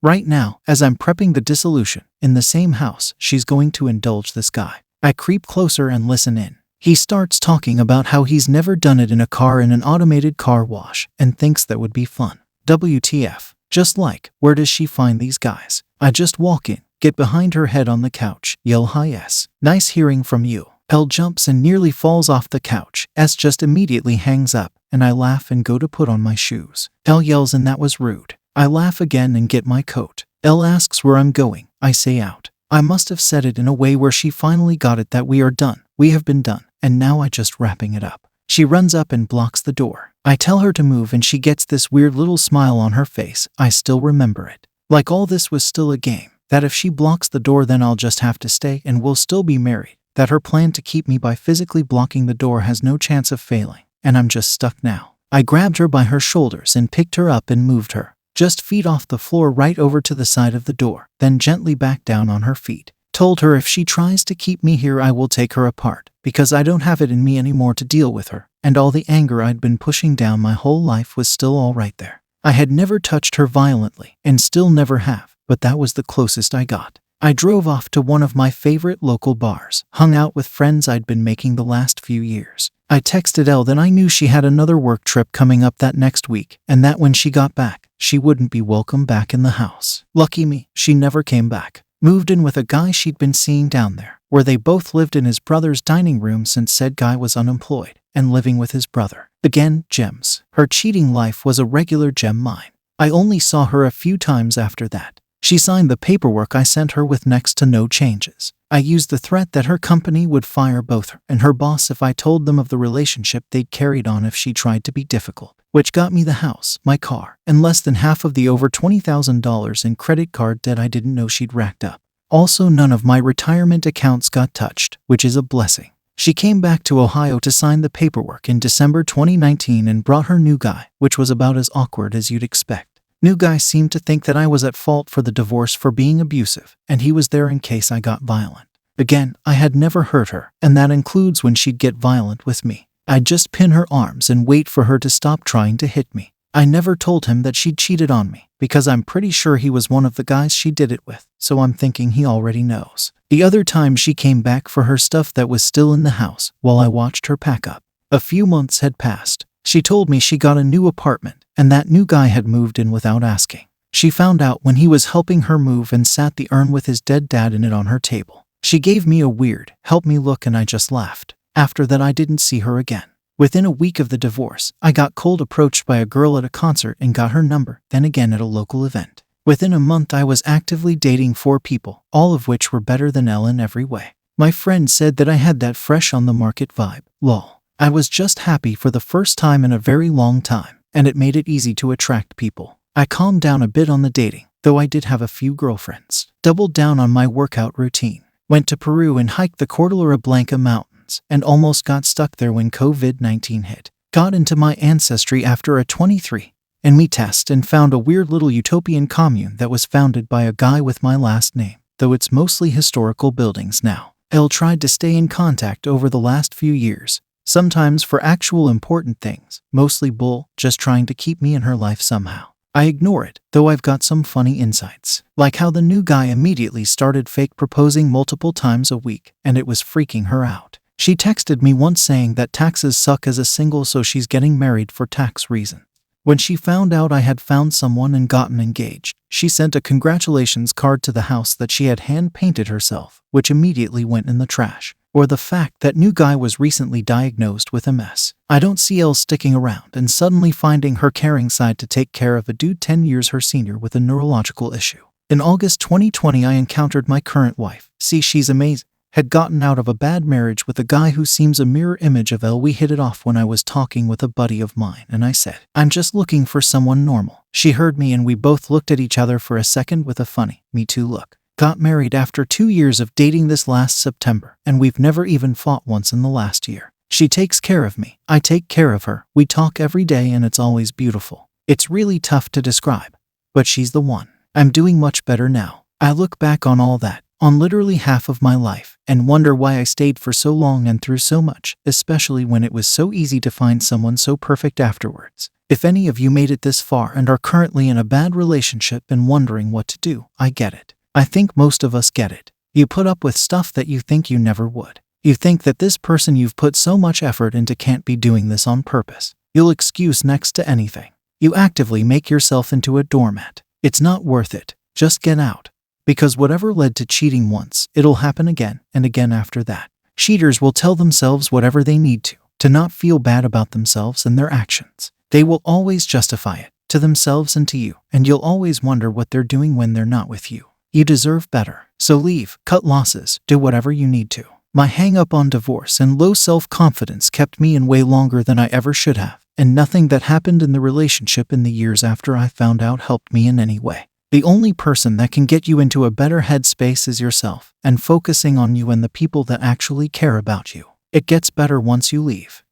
right now, as I'm prepping the dissolution, in the same house, she's going to indulge this guy. I creep closer and listen in. He starts talking about how he's never done it in a car in an automated car wash and thinks that would be fun. WTF. Just like, where does she find these guys? I just walk in, get behind her head on the couch, yell hi S. Nice hearing from you. L jumps and nearly falls off the couch. S just immediately hangs up, and I laugh and go to put on my shoes. L yells and that was rude. I laugh again and get my coat. Elle asks where I'm going. I say out. I must have said it in a way where she finally got it that we are done. We have been done. And now I just wrapping it up. She runs up and blocks the door. I tell her to move and she gets this weird little smile on her face. I still remember it. Like all this was still a game. That if she blocks the door then I'll just have to stay and we'll still be married. That her plan to keep me by physically blocking the door has no chance of failing. And I'm just stuck now. I grabbed her by her shoulders and picked her up and moved her. Just feet off the floor right over to the side of the door. Then gently back down on her feet. Told her if she tries to keep me here I will take her apart. Because I don't have it in me anymore to deal with her. And all the anger I'd been pushing down my whole life was still all right there. I had never touched her violently. And still never have. But that was the closest I got. I drove off to one of my favorite local bars. Hung out with friends I'd been making the last few years. I texted Elle that I knew she had another work trip coming up that next week. And that when she got back, she wouldn't be welcome back in the house. Lucky me, she never came back. Moved in with a guy she'd been seeing down there, where they both lived in his brother's dining room since said guy was unemployed and living with his brother. Again, gems. Her cheating life was a regular gem mine. I only saw her a few times after that. She signed the paperwork I sent her with next to no changes. I used the threat that her company would fire both her and her boss if I told them of the relationship they'd carried on if she tried to be difficult, which got me the house, my car, and less than half of the over $20,000 in credit card debt I didn't know she'd racked up. Also, none of my retirement accounts got touched, which is a blessing. She came back to Ohio to sign the paperwork in December 2019 and brought her new guy, which was about as awkward as you'd expect. New guy seemed to think that I was at fault for the divorce for being abusive, and he was there in case I got violent. Again, I had never hurt her, and that includes when she'd get violent with me. I'd just pin her arms and wait for her to stop trying to hit me. I never told him that she'd cheated on me, because I'm pretty sure he was one of the guys she did it with, so I'm thinking he already knows. The other time she came back for her stuff that was still in the house, while I watched her pack up. A few months had passed. She told me she got a new apartment, and that new guy had moved in without asking. She found out when he was helping her move and sat the urn with his dead dad in it on her table. She gave me a weird, help me look, and I just laughed. After that I didn't see her again. Within a week of the divorce, I got cold approached by a girl at a concert and got her number, then again at a local event. Within a month I was actively dating 4 people, all of which were better than Elle in every way. My friend said that I had that fresh on the market vibe. Lol. I was just happy for the first time in a very long time, and it made it easy to attract people. I calmed down a bit on the dating, though I did have a few girlfriends. Doubled down on my workout routine. Went to Peru and hiked the Cordillera Blanca Mountains, and almost got stuck there when COVID-19 hit. Got into my ancestry after a 23andMe test and found a weird little utopian commune that was founded by a guy with my last name, though it's mostly historical buildings now. Elle tried to stay in contact over the last few years. Sometimes for actual important things, mostly bull, just trying to keep me in her life somehow. I ignore it, though I've got some funny insights. Like how the new guy immediately started fake proposing multiple times a week, and it was freaking her out. She texted me once saying that taxes suck as a single, so she's getting married for tax reasons. When she found out I had found someone and gotten engaged, she sent a congratulations card to the house that she had hand-painted herself, which immediately went in the trash. Or the fact that new guy was recently diagnosed with MS. I don't see Elle sticking around and suddenly finding her caring side to take care of a dude 10 years her senior with a neurological issue. In August 2020 I encountered my current wife. See, she's amazing. Had gotten out of a bad marriage with a guy who seems a mirror image of Elle. We hit it off when I was talking with a buddy of mine, and I said, I'm just looking for someone normal. She heard me and we both looked at each other for a second with a funny, me too look. Got married after 2 years of dating this last September, and we've never even fought once in the last year. She takes care of me. I take care of her. We talk every day and it's always beautiful. It's really tough to describe, but she's the one. I'm doing much better now. I look back on all that, on literally half of my life, and wonder why I stayed for so long and through so much, especially when it was so easy to find someone so perfect afterwards. If any of you made it this far and are currently in a bad relationship and wondering what to do, I get it. I think most of us get it. You put up with stuff that you think you never would. You think that this person you've put so much effort into can't be doing this on purpose. You'll excuse next to anything. You actively make yourself into a doormat. It's not worth it. Just get out. Because whatever led to cheating once, it'll happen again and again after that. Cheaters will tell themselves whatever they need to not feel bad about themselves and their actions. They will always justify it. to themselves and to you, and you'll always wonder what they're doing when they're not with you. You deserve better. So leave, cut losses, do whatever you need to. My hang-up on divorce and low self-confidence kept me in way longer than I ever should have, and nothing that happened in the relationship in the years after I found out helped me in any way. The only person that can get you into a better headspace is yourself, and focusing on you and the people that actually care about you. It gets better once you leave.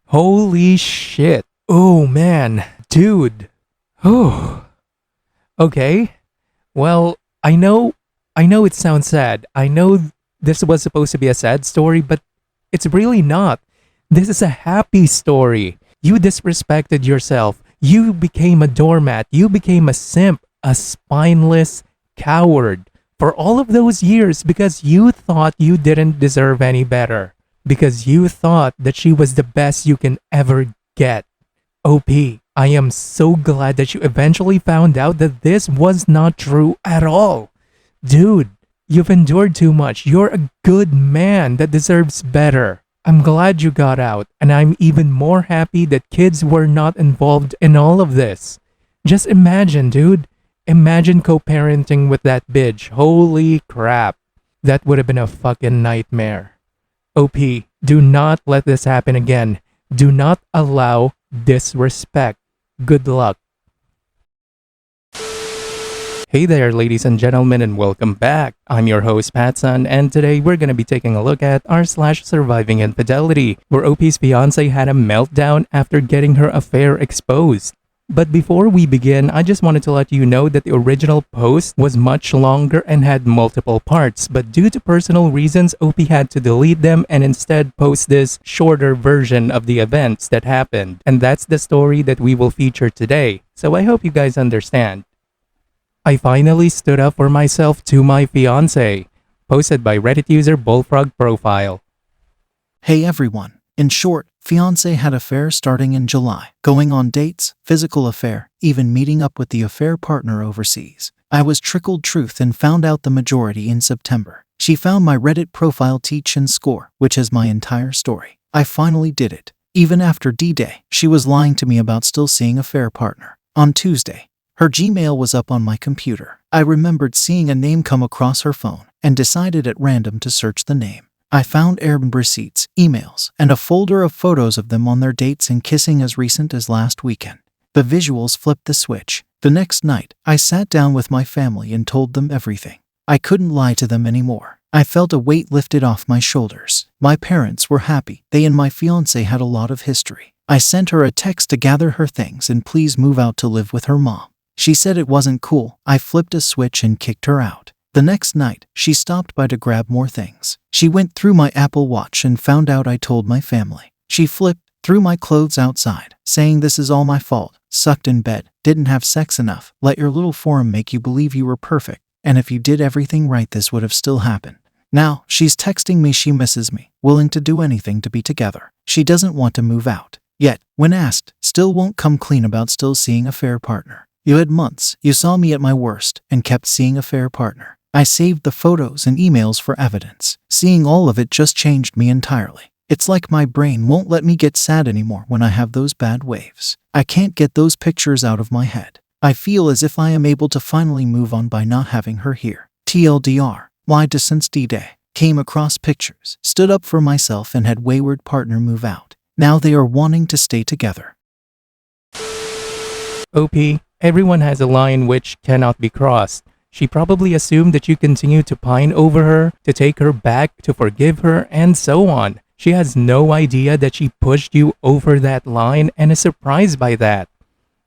Holy shit. Oh man, dude. Oh. Okay. Well, I know it sounds sad. I know this was supposed to be a sad story, but it's really not. This is a happy story. You disrespected yourself. You became a doormat. You became a simp, a spineless coward for all of those years because you thought you didn't deserve any better. Because you thought that she was the best you can ever get. OP, I am so glad that you eventually found out that this was not true at all. Dude, you've endured too much. You're a good man that deserves better. I'm glad you got out, and I'm even more happy that kids were not involved in all of this. Just imagine, dude. Imagine co-parenting with that bitch. Holy crap. That would have been a fucking nightmare. OP, do not let this happen again. Do not allow disrespect. Good luck. Hey there, ladies and gentlemen, and welcome back. I'm your host, PattSun, and today we're going to be taking a look at r/Surviving Infidelity, where OP's fiancé had a meltdown after getting her affair exposed. But before we begin, I just wanted to let you know that the original post was much longer and had multiple parts, but due to personal reasons, OP had to delete them and instead post this shorter version of the events that happened. And that's the story that we will feature today, so I hope you guys understand. I finally stood up for myself to my fiancé. Posted by Reddit user Bullfrog Profile. Hey everyone. In short, fiancé had affair starting in July, going on dates, physical affair, even meeting up with the affair partner overseas. I was trickled truth and found out the majority in September. She found my Reddit profile teach and score, which is my entire story. I finally did it. Even after D-Day, she was lying to me about still seeing affair partner. On Tuesday, her Gmail was up on my computer. I remembered seeing a name come across her phone and decided at random to search the name. I found Airbnb receipts, emails, and a folder of photos of them on their dates and kissing as recent as last weekend. The visuals flipped the switch. The next night, I sat down with my family and told them everything. I couldn't lie to them anymore. I felt a weight lifted off my shoulders. My parents were happy. They and my fiancé had a lot of history. I sent her a text to gather her things and please move out to live with her mom. She said it wasn't cool. I flipped a switch and kicked her out. The next night, she stopped by to grab more things. She went through my Apple Watch and found out I told my family. She flipped, threw my clothes outside, saying this is all my fault, sucked in bed, didn't have sex enough, let your little forum make you believe you were perfect, and if you did everything right this would have still happened. Now, she's texting me she misses me, willing to do anything to be together. She doesn't want to move out. Yet, when asked, still won't come clean about still seeing affair partner. You had months, you saw me at my worst, and kept seeing affair partner. I saved the photos and emails for evidence. Seeing all of it just changed me entirely. It's like my brain won't let me get sad anymore when I have those bad waves. I can't get those pictures out of my head. I feel as if I am able to finally move on by not having her here. TLDR, lied to since D-Day. Came across pictures, stood up for myself and had wayward partner move out. Now they are wanting to stay together. OP, everyone has a line which cannot be crossed. She probably assumed that you continue to pine over her, to take her back, to forgive her, and so on. She has no idea that she pushed you over that line and is surprised by that.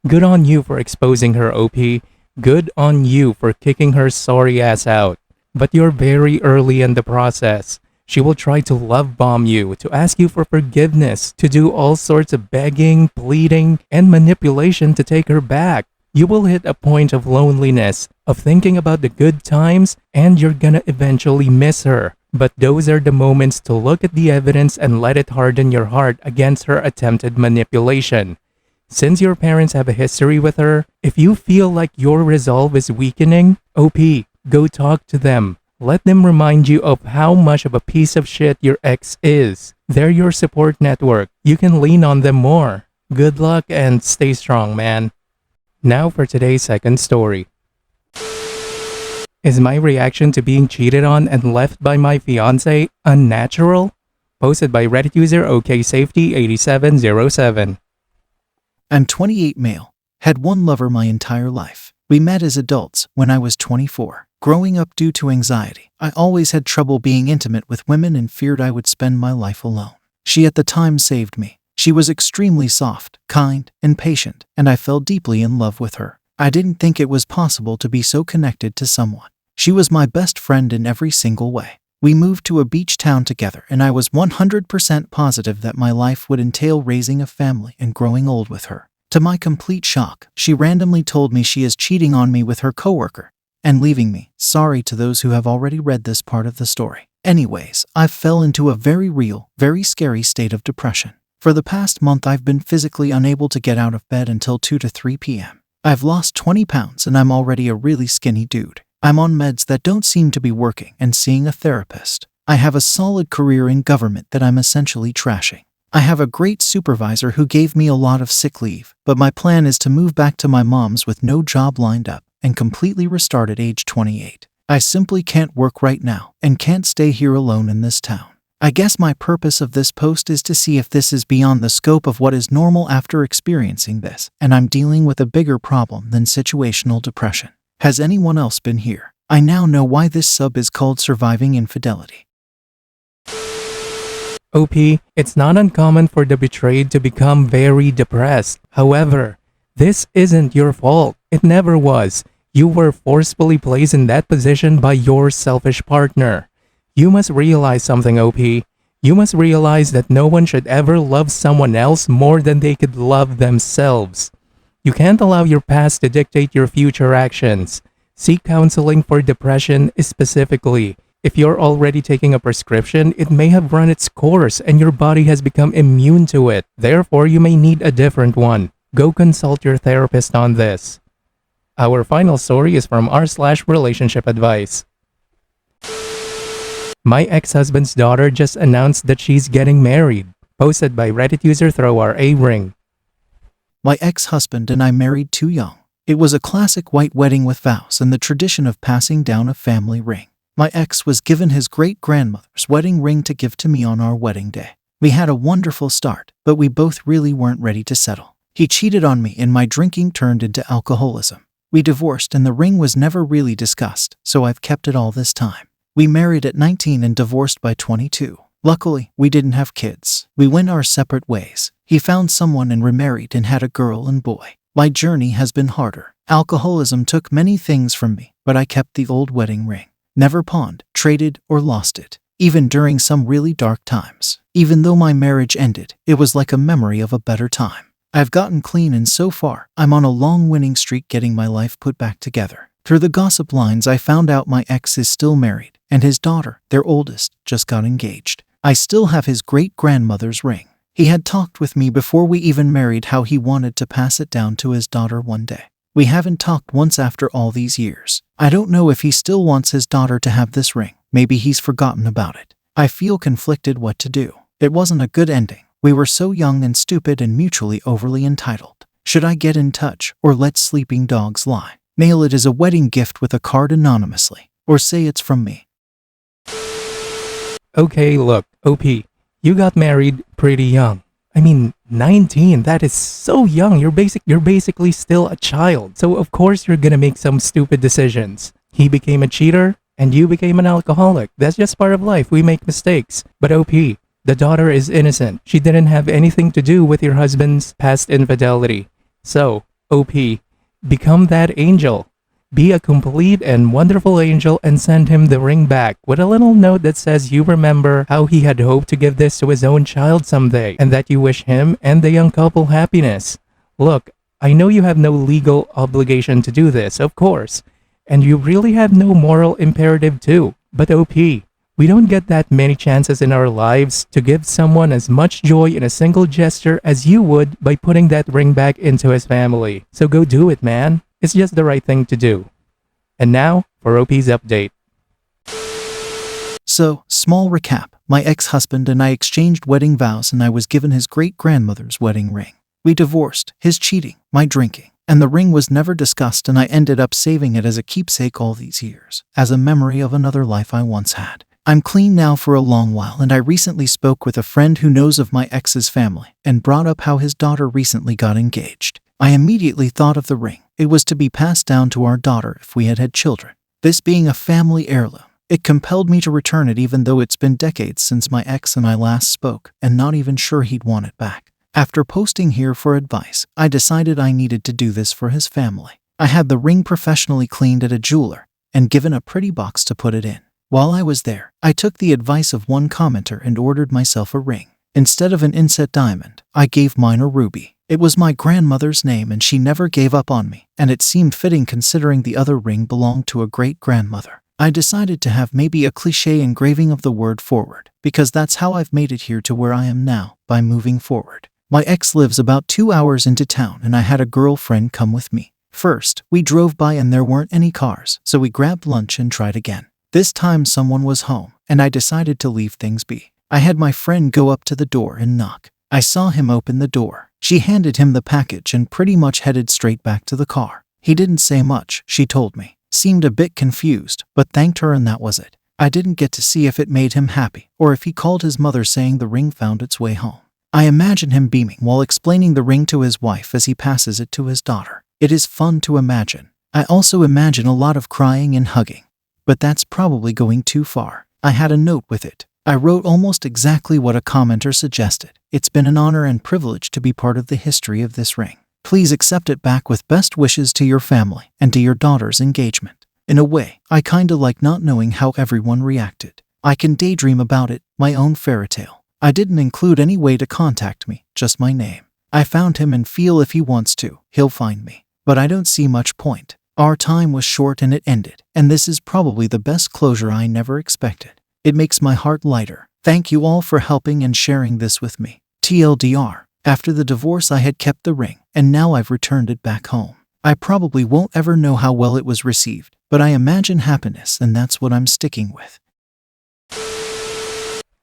Good on you for exposing her, OP. Good on you for kicking her sorry ass out. But you're very early in the process. She will try to love bomb you, to ask you for forgiveness, to do all sorts of begging, pleading, and manipulation to take her back. You will hit a point of loneliness, of thinking about the good times, and you're gonna eventually miss her. But those are the moments to look at the evidence and let it harden your heart against her attempted manipulation. Since your parents have a history with her, if you feel like your resolve is weakening, OP, go talk to them. Let them remind you of how much of a piece of shit your ex is. They're your support network. You can lean on them more. Good luck and stay strong, man. Now for today's second story. Is my reaction to being cheated on and left by my fiancé unnatural? Posted by Reddit user OKSafety8707. I'm 28 male. Had one lover my entire life. We met as adults when I was 24. Growing up due to anxiety, I always had trouble being intimate with women and feared I would spend my life alone. She at the time saved me. She was extremely soft, kind, and patient, and I fell deeply in love with her. I didn't think it was possible to be so connected to someone. She was my best friend in every single way. We moved to a beach town together, and I was 100% positive that my life would entail raising a family and growing old with her. To my complete shock, she randomly told me she is cheating on me with her coworker and leaving me. Sorry to those who have already read this part of the story. Anyways, I fell into a very real, very scary state of depression. For the past month, I've been physically unable to get out of bed until 2 to 3 p.m. I've lost 20 pounds and I'm already a really skinny dude. I'm on meds that don't seem to be working and seeing a therapist. I have a solid career in government that I'm essentially trashing. I have a great supervisor who gave me a lot of sick leave, but my plan is to move back to my mom's with no job lined up and completely restart at age 28. I simply can't work right now and can't stay here alone in this town. I guess my purpose of this post is to see if this is beyond the scope of what is normal after experiencing this, and I'm dealing with a bigger problem than situational depression. Has anyone else been here? I now know why this sub is called Surviving Infidelity. OP, it's not uncommon for the betrayed to become very depressed. However, this isn't your fault. It never was. You were forcefully placed in that position by your selfish partner. You must realize something, OP. You must realize that no one should ever love someone else more than they could love themselves. You can't allow your past to dictate your future actions. Seek counseling for depression specifically. If you're already taking a prescription, it may have run its course and your body has become immune to it. Therefore, you may need a different one. Go consult your therapist on this. Our final story is from r/relationship advice. My ex-husband's daughter just announced that she's getting married. Posted by Reddit user @throwra_ring. My ex-husband and I married too young. It was a classic white wedding with vows and the tradition of passing down a family ring. My ex was given his great-grandmother's wedding ring to give to me on our wedding day. We had a wonderful start, but we both really weren't ready to settle. He cheated on me and my drinking turned into alcoholism. We divorced and the ring was never really discussed, so I've kept it all this time. We married at 19 and divorced by 22. Luckily, we didn't have kids. We went our separate ways. He found someone and remarried and had a girl and boy. My journey has been harder. Alcoholism took many things from me, but I kept the old wedding ring. Never pawned, traded, or lost it. Even during some really dark times. Even though my marriage ended, it was like a memory of a better time. I've gotten clean and so far, I'm on a long winning streak getting my life put back together. Through the gossip lines, I found out my ex is still married, and his daughter, their oldest, just got engaged. I still have his great-grandmother's ring. He had talked with me before we even married how he wanted to pass it down to his daughter one day. We haven't talked once after all these years. I don't know if he still wants his daughter to have this ring. Maybe he's forgotten about it. I feel conflicted what to do. It wasn't a good ending. We were so young and stupid and mutually overly entitled. Should I get in touch or let sleeping dogs lie? Mail it as a wedding gift with a card anonymously. Or say it's from me. Okay, look, OP, you got married pretty young. I mean, 19, that is so young. You're basically still a child. So of course you're gonna make some stupid decisions. He became a cheater and you became an alcoholic. That's just part of life. We make mistakes. But OP, the daughter is innocent. She didn't have anything to do with your husband's past infidelity. So, OP, become that angel. Be a complete and wonderful angel and send him the ring back with a little note that says you remember how he had hoped to give this to his own child someday and that you wish him and the young couple happiness. Look, I know you have no legal obligation to do this, of course, and you really have no moral imperative too. But OP, we don't get that many chances in our lives to give someone as much joy in a single gesture as you would by putting that ring back into his family. So go do it, man. It's just the right thing to do. And now, for OP's update. So, small recap. My ex-husband and I exchanged wedding vows and I was given his great-grandmother's wedding ring. We divorced, his cheating, my drinking, and the ring was never discussed, and I ended up saving it as a keepsake all these years, as a memory of another life I once had. I'm clean now for a long while, and I recently spoke with a friend who knows of my ex's family and brought up how his daughter recently got engaged. I immediately thought of the ring. It was to be passed down to our daughter if we had had children. This being a family heirloom, it compelled me to return it even though it's been decades since my ex and I last spoke, and not even sure he'd want it back. After posting here for advice, I decided I needed to do this for his family. I had the ring professionally cleaned at a jeweler and given a pretty box to put it in. While I was there, I took the advice of one commenter and ordered myself a ring. Instead of an inset diamond, I gave mine a ruby. It was my grandmother's name and she never gave up on me, and it seemed fitting considering the other ring belonged to a great-grandmother. I decided to have maybe a cliché engraving of the word forward, because that's how I've made it here to where I am now, by moving forward. My ex lives about 2 hours into town and I had a girlfriend come with me. First, we drove by and there weren't any cars, so we grabbed lunch and tried again. This time someone was home, and I decided to leave things be. I had my friend go up to the door and knock. I saw him open the door. She handed him the package and pretty much headed straight back to the car. He didn't say much, she told me. Seemed a bit confused, but thanked her and that was it. I didn't get to see if it made him happy, or if he called his mother saying the ring found its way home. I imagine him beaming while explaining the ring to his wife as he passes it to his daughter. It is fun to imagine. I also imagine a lot of crying and hugging. But that's probably going too far. I had a note with it. I wrote almost exactly what a commenter suggested. It's been an honor and privilege to be part of the history of this ring. Please accept it back with best wishes to your family and to your daughter's engagement. In a way, I kinda like not knowing how everyone reacted. I can daydream about it, my own fairy tale. I didn't include any way to contact me, just my name. I found him and feel if he wants to, he'll find me. But I don't see much point. Our time was short and it ended, and this is probably the best closure I never expected. It makes my heart lighter. Thank you all for helping and sharing this with me. TLDR, after the divorce I had kept the ring, and now I've returned it back home. I probably won't ever know how well it was received, but I imagine happiness and that's what I'm sticking with.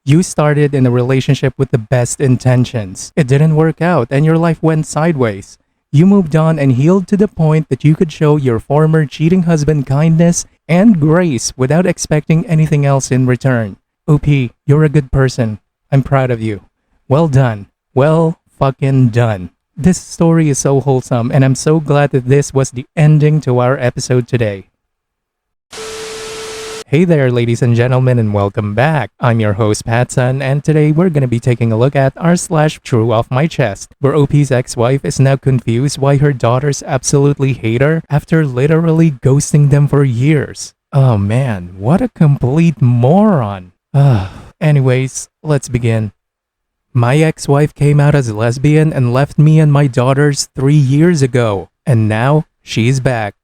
You started in a relationship with the best intentions. It didn't work out and your life went sideways. You moved on and healed to the point that you could show your former cheating husband kindness and grace without expecting anything else in return. OP, you're a good person. I'm proud of you. Well done. Well fucking done. This story is so wholesome and I'm so glad that this was the ending to our episode today. Hey there, ladies and gentlemen, and welcome back. I'm your host, PattSun, and today we're gonna be taking a look at r/true off my chest, where OP's ex-wife is now confused why her daughters absolutely hate her after literally ghosting them for years. Oh man, what a complete moron. Anyways, let's begin. My ex-wife came out as a lesbian and left me and my daughters 3 years ago, and now she's back.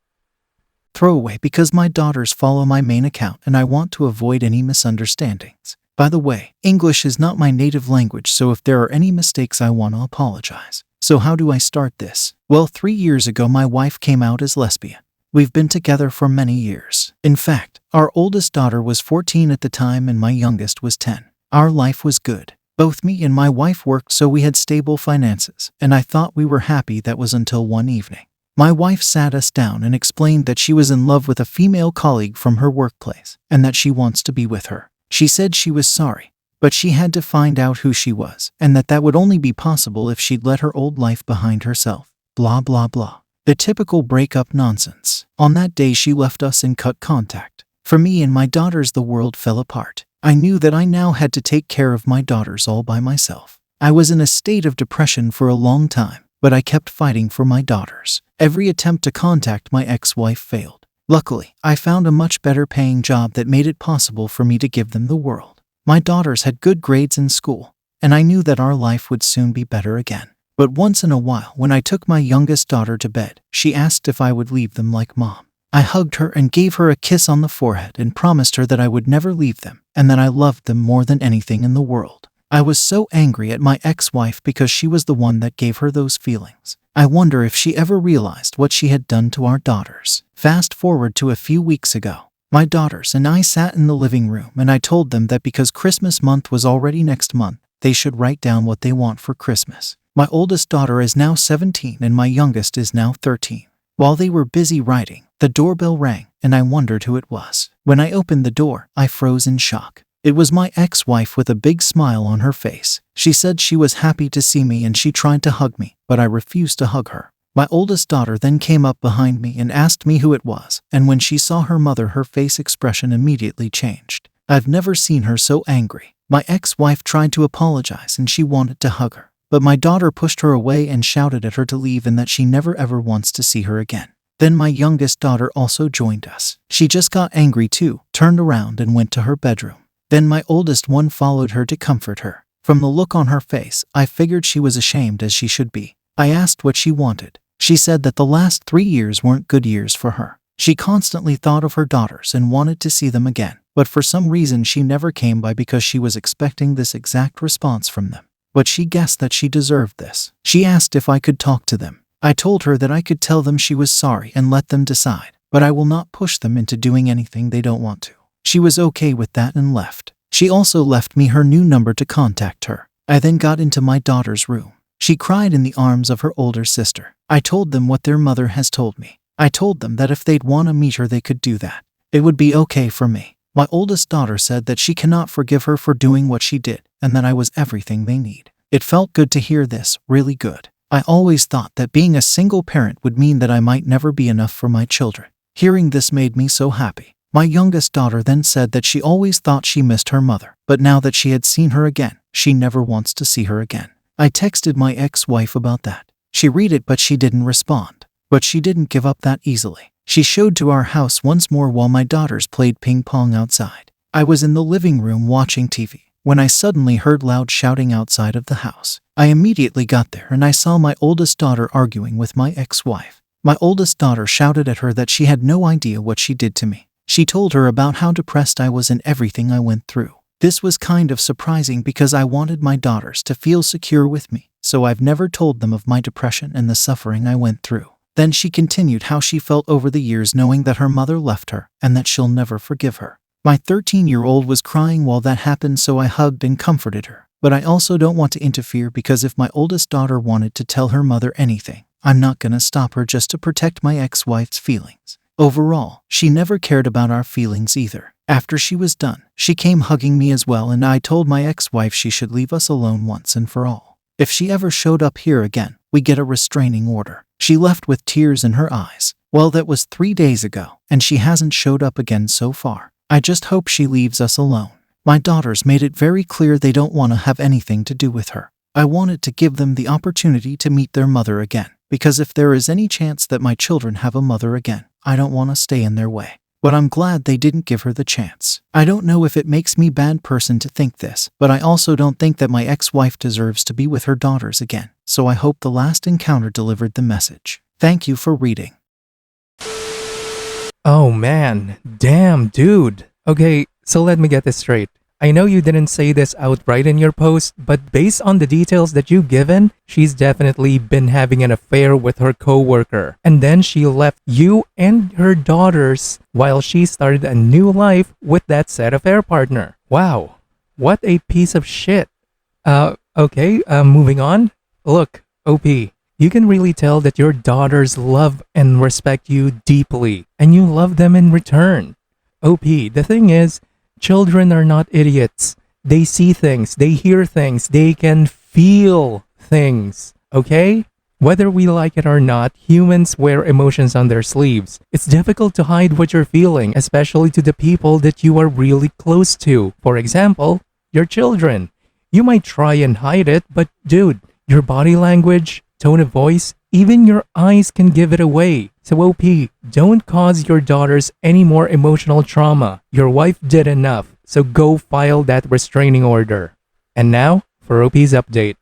Throwaway because my daughters follow my main account and I want to avoid any misunderstandings. By the way, English is not my native language, so if there are any mistakes I want to apologize. So how do I start this? Well, 3 years ago my wife came out as lesbian. We've been together for many years. In fact, our oldest daughter was 14 at the time and my youngest was 10. Our life was good. Both me and my wife worked, so we had stable finances, and I thought we were happy. That was until one evening. My wife sat us down and explained that she was in love with a female colleague from her workplace and that she wants to be with her. She said she was sorry, but she had to find out who she was and that would only be possible if she'd let her old life behind herself. Blah blah blah. The typical breakup nonsense. On that day she left us and cut contact. For me and my daughters the world fell apart. I knew that I now had to take care of my daughters all by myself. I was in a state of depression for a long time, but I kept fighting for my daughters. Every attempt to contact my ex-wife failed. Luckily, I found a much better paying job that made it possible for me to give them the world. My daughters had good grades in school, and I knew that our life would soon be better again. But once in a while, when I took my youngest daughter to bed, she asked if I would leave them like mom. I hugged her and gave her a kiss on the forehead and promised her that I would never leave them and that I loved them more than anything in the world. I was so angry at my ex-wife because she was the one that gave her those feelings. I wonder if she ever realized what she had done to our daughters. Fast forward to a few weeks ago. My daughters and I sat in the living room and I told them that because Christmas month was already next month, they should write down what they want for Christmas. My oldest daughter is now 17 and my youngest is now 13. While they were busy writing, the doorbell rang and I wondered who it was. When I opened the door, I froze in shock. It was my ex-wife with a big smile on her face. She said she was happy to see me and she tried to hug me, but I refused to hug her. My oldest daughter then came up behind me and asked me who it was, and when she saw her mother, her face expression immediately changed. I've never seen her so angry. My ex-wife tried to apologize and she wanted to hug her, but my daughter pushed her away and shouted at her to leave and that she never ever wants to see her again. Then my youngest daughter also joined us. She just got angry too, turned around and went to her bedroom. Then my oldest one followed her to comfort her. From the look on her face, I figured she was ashamed, as she should be. I asked what she wanted. She said that the last 3 years weren't good years for her. She constantly thought of her daughters and wanted to see them again, but for some reason she never came by because she was expecting this exact response from them. But she guessed that she deserved this. She asked if I could talk to them. I told her that I could tell them she was sorry and let them decide, but I will not push them into doing anything they don't want to. She was okay with that and left. She also left me her new number to contact her. I then got into my daughter's room. She cried in the arms of her older sister. I told them what their mother has told me. I told them that if they'd want to meet her, they could do that. It would be okay for me. My oldest daughter said that she cannot forgive her for doing what she did, and that I was everything they need. It felt good to hear this, really good. I always thought that being a single parent would mean that I might never be enough for my children. Hearing this made me so happy. My youngest daughter then said that she always thought she missed her mother, but now that she had seen her again, she never wants to see her again. I texted my ex-wife about that. She read it, but she didn't respond. But she didn't give up that easily. She showed to our house once more while my daughters played ping pong outside. I was in the living room watching TV when I suddenly heard loud shouting outside of the house. I immediately got there and I saw my oldest daughter arguing with my ex-wife. My oldest daughter shouted at her that she had no idea what she did to me. She told her about how depressed I was and everything I went through. This was kind of surprising because I wanted my daughters to feel secure with me, so I've never told them of my depression and the suffering I went through. Then she continued how she felt over the years knowing that her mother left her and that she'll never forgive her. My 13-year-old was crying while that happened, so I hugged and comforted her. But I also don't want to interfere because if my oldest daughter wanted to tell her mother anything, I'm not gonna stop her just to protect my ex-wife's feelings. Overall, she never cared about our feelings either. After she was done, she came hugging me as well, and I told my ex-wife she should leave us alone once and for all. If she ever showed up here again, we get a restraining order. She left with tears in her eyes. Well, that was 3 days ago, and she hasn't showed up again so far. I just hope she leaves us alone. My daughters made it very clear they don't want to have anything to do with her. I wanted to give them the opportunity to meet their mother again, because if there is any chance that my children have a mother again, I don't want to stay in their way. But I'm glad they didn't give her the chance. I don't know if it makes me a bad person to think this, but I also don't think that my ex-wife deserves to be with her daughters again. So I hope the last encounter delivered the message. Thank you for reading. Oh man, damn dude. Okay, so let me get this straight. I know you didn't say this outright in your post, but based on the details that you've given, she's definitely been having an affair with her coworker. And then she left you and her daughters while she started a new life with that said affair partner. Wow, what a piece of shit. Okay, moving on. Look, OP, you can really tell that your daughters love and respect you deeply, and you love them in return. OP, the thing is, children are not idiots. They see things, they hear things, they can feel things, okay? Whether we like it or not, humans wear emotions on their sleeves. It's difficult to hide what you're feeling, especially to the people that you are really close to. For example, your children. You might try and hide it, but dude, your body language, tone of voice, even your eyes can give it away. So OP, don't cause your daughters any more emotional trauma. Your wife did enough, so go file that restraining order. And now, for OP's update.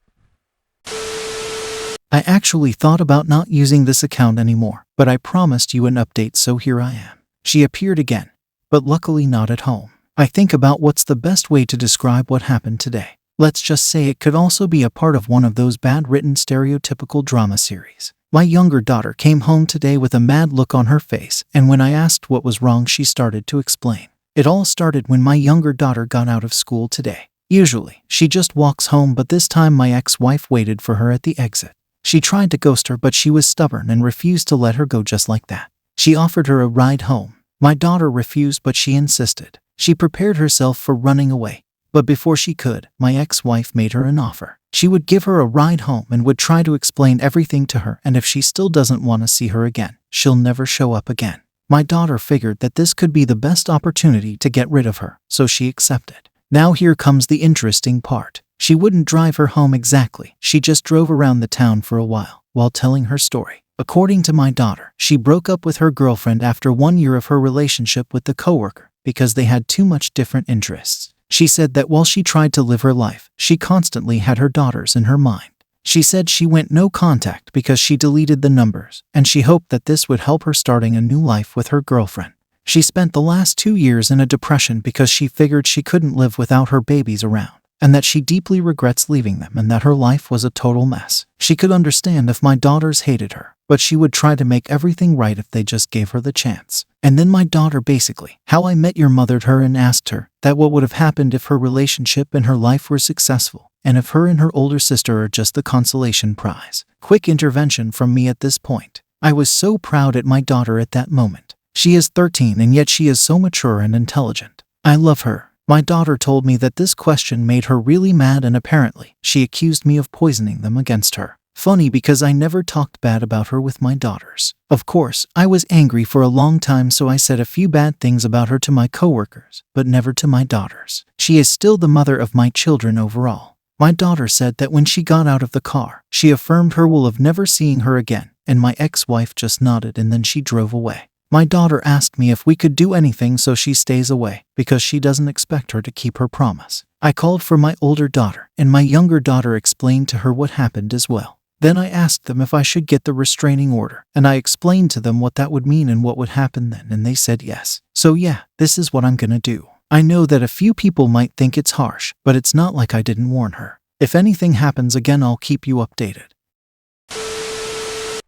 I actually thought about not using this account anymore, but I promised you an update, so here I am. She appeared again, but luckily not at home. I think about what's the best way to describe what happened today. Let's just say it could also be a part of one of those bad-written stereotypical drama series. My younger daughter came home today with a mad look on her face, and when I asked what was wrong, she started to explain. It all started when my younger daughter got out of school today. Usually, she just walks home, but this time my ex-wife waited for her at the exit. She tried to ghost her, but she was stubborn and refused to let her go just like that. She offered her a ride home. My daughter refused, but she insisted. She prepared herself for running away. But before she could, my ex-wife made her an offer. She would give her a ride home and would try to explain everything to her, and if she still doesn't want to see her again, she'll never show up again. My daughter figured that this could be the best opportunity to get rid of her, so she accepted. Now here comes the interesting part. She wouldn't drive her home exactly. She just drove around the town for a while telling her story. According to my daughter, she broke up with her girlfriend after 1 year of her relationship with the coworker because they had too much different interests. She said that while she tried to live her life, she constantly had her daughters in her mind. She said she went no contact because she deleted the numbers, and she hoped that this would help her starting a new life with her girlfriend. She spent the last 2 years in a depression because she figured she couldn't live without her babies around, and that she deeply regrets leaving them and that her life was a total mess. She could understand if my daughters hated her, but she would try to make everything right if they just gave her the chance. And then my daughter basically, How I Met Your mothered her and asked her that what would have happened if her relationship and her life were successful, and if her and her older sister are just the consolation prize. Quick intervention from me at this point. I was so proud at my daughter at that moment. She is 13 and yet she is so mature and intelligent. I love her. My daughter told me that this question made her really mad, and apparently, she accused me of poisoning them against her. Funny, because I never talked bad about her with my daughters. Of course, I was angry for a long time, so I said a few bad things about her to my coworkers, but never to my daughters. She is still the mother of my children overall. My daughter said that when she got out of the car, she affirmed her will of never seeing her again, and my ex-wife just nodded and then she drove away. My daughter asked me if we could do anything so she stays away, because she doesn't expect her to keep her promise. I called for my older daughter, and my younger daughter explained to her what happened as well. Then I asked them if I should get the restraining order, and I explained to them what that would mean and what would happen then, and they said yes. So yeah, this is what I'm gonna do. I know that a few people might think it's harsh, but it's not like I didn't warn her. If anything happens again, I'll keep you updated.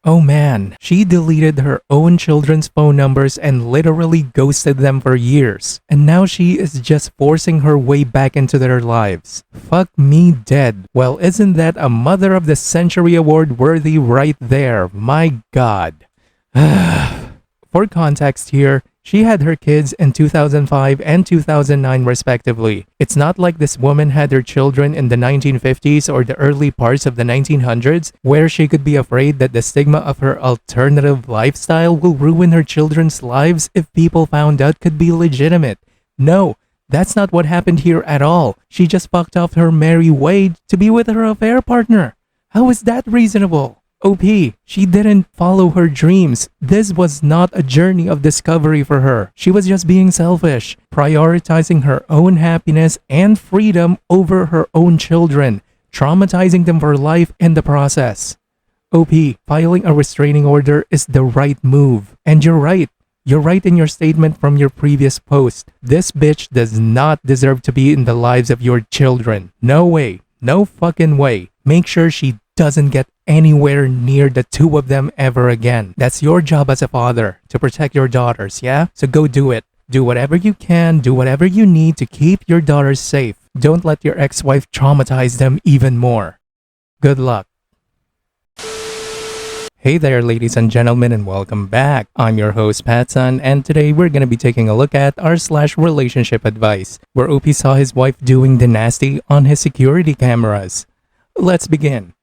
Oh man, she deleted her own children's phone numbers and literally ghosted them for years. And now she is just forcing her way back into their lives. Fuck me dead. Well, isn't that a Mother of the Century award worthy right there? My god. For context here, she had her kids in 2005 and 2009 respectively. It's not like this woman had her children in the 1950s or the early parts of the 1900s, where she could be afraid that the stigma of her alternative lifestyle will ruin her children's lives if people found out could be legitimate. No, that's not what happened here at all. She just fucked off her merry way to be with her affair partner. How is that reasonable? OP, she didn't follow her dreams. This was not a journey of discovery for her. She was just being selfish, prioritizing her own happiness and freedom over her own children, traumatizing them for life in the process. OP, filing a restraining order is the right move. And you're right. You're right in your statement from your previous post. This bitch does not deserve to be in the lives of your children. No way. No fucking way. Make sure she doesn't get anywhere near the two of them ever again. That's your job as a father, to protect your daughters, yeah? So go do it. Do whatever you can, do whatever you need to keep your daughters safe. Don't let your ex-wife traumatize them even more. Good luck. Hey there, ladies and gentlemen, and welcome back. I'm your host, PattSun, and today we're gonna be taking a look at r/relationship advice, where OP saw his wife doing the nasty on his security cameras. Let's begin.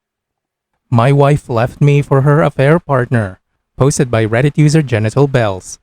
My wife left me for her affair partner. Posted by Reddit user Genital Bells.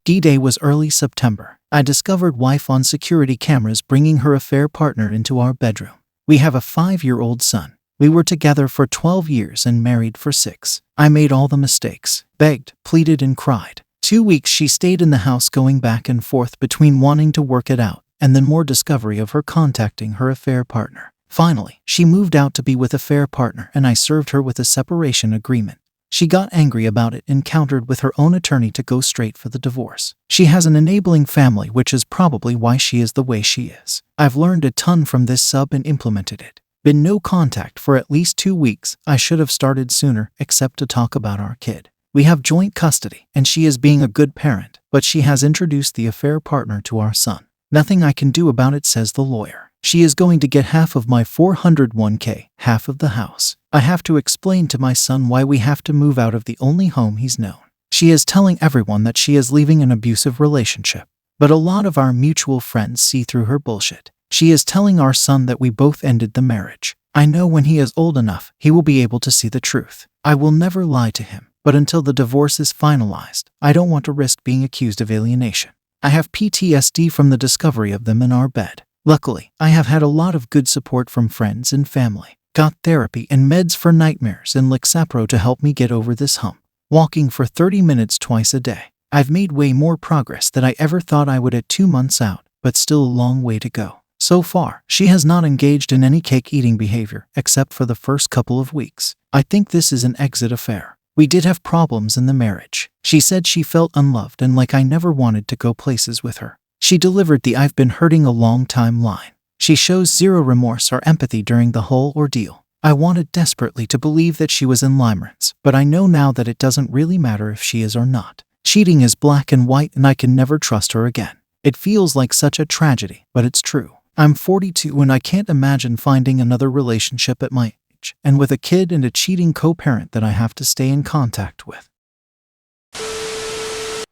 D-Day was early September. I discovered wife on security cameras bringing her affair partner into our bedroom. We have a 5-year-old son. We were together for 12 years and married for 6. I made all the mistakes, begged, pleaded, and cried. 2 weeks she stayed in the house, going back and forth between wanting to work it out and then more discovery of her contacting her affair partner. Finally, she moved out to be with a affair partner, and I served her with a separation agreement. She got angry about it and countered with her own attorney to go straight for the divorce. She has an enabling family, which is probably why she is the way she is. I've learned a ton from this sub and implemented it. Been no contact for at least 2 weeks. I should have started sooner, except to talk about our kid. We have joint custody, and she is being a good parent, but she has introduced the affair partner to our son. Nothing I can do about it, says the lawyer. She is going to get half of my 401k, half of the house. I have to explain to my son why we have to move out of the only home he's known. She is telling everyone that she is leaving an abusive relationship. But a lot of our mutual friends see through her bullshit. She is telling our son that we both ended the marriage. I know when he is old enough, he will be able to see the truth. I will never lie to him, but until the divorce is finalized, I don't want to risk being accused of alienation. I have PTSD from the discovery of them in our bed. Luckily, I have had a lot of good support from friends and family. Got therapy and meds for nightmares and Lexapro to help me get over this hump. Walking for 30 minutes twice a day. I've made way more progress than I ever thought I would at 2 months out, but still a long way to go. So far, she has not engaged in any cake-eating behavior except for the first couple of weeks. I think this is an exit affair. We did have problems in the marriage. She said she felt unloved and like I never wanted to go places with her. She delivered the "I've been hurting a long time" line. She shows zero remorse or empathy during the whole ordeal. I wanted desperately to believe that she was in limerence, but I know now that it doesn't really matter if she is or not. Cheating is black and white and I can never trust her again. It feels like such a tragedy, but it's true. I'm 42 and I can't imagine finding another relationship at my age, and with a kid and a cheating co-parent that I have to stay in contact with.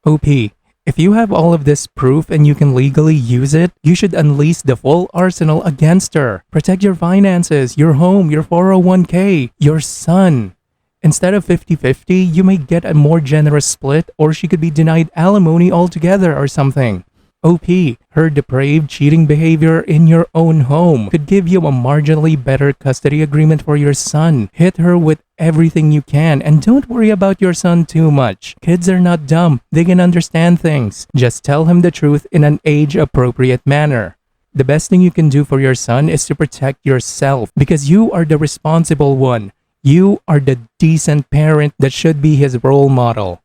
OP, if you have all of this proof and you can legally use it, you should unleash the full arsenal against her. Protect your finances, your home, your 401k, your son. Instead of 50-50, you may get a more generous split, or she could be denied alimony altogether or something. OP, her depraved cheating behavior in your own home could give you a marginally better custody agreement for your son. Hit her with everything you can and don't worry about your son too much. Kids are not dumb. They can understand things. Just tell him the truth in an age-appropriate manner. The best thing you can do for your son is to protect yourself because you are the responsible one. You are the decent parent that should be his role model.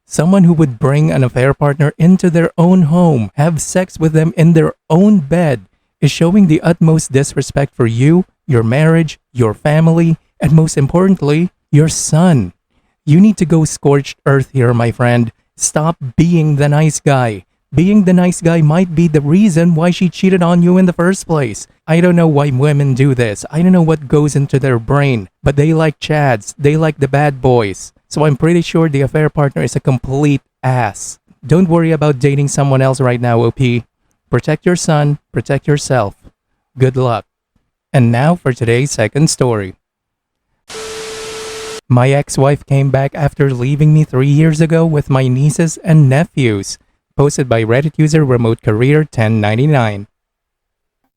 Someone who would bring an affair partner into their own home, have sex with them in their own bed, is showing the utmost disrespect for you, your marriage, your family, and most importantly, your son. You need to go scorched earth here, my friend. Stop being the nice guy. Being the nice guy might be the reason why she cheated on you in the first place. I don't know why women do this. I don't know what goes into their brain, but they like chads. They like the bad boys. So I'm pretty sure the affair partner is a complete ass. Don't worry about dating someone else right now, OP. Protect your son, protect yourself. Good luck. And now for today's second story. My ex-wife came back after leaving me 3 years ago with my nieces and nephews. Posted by Reddit user Remote Career 1099.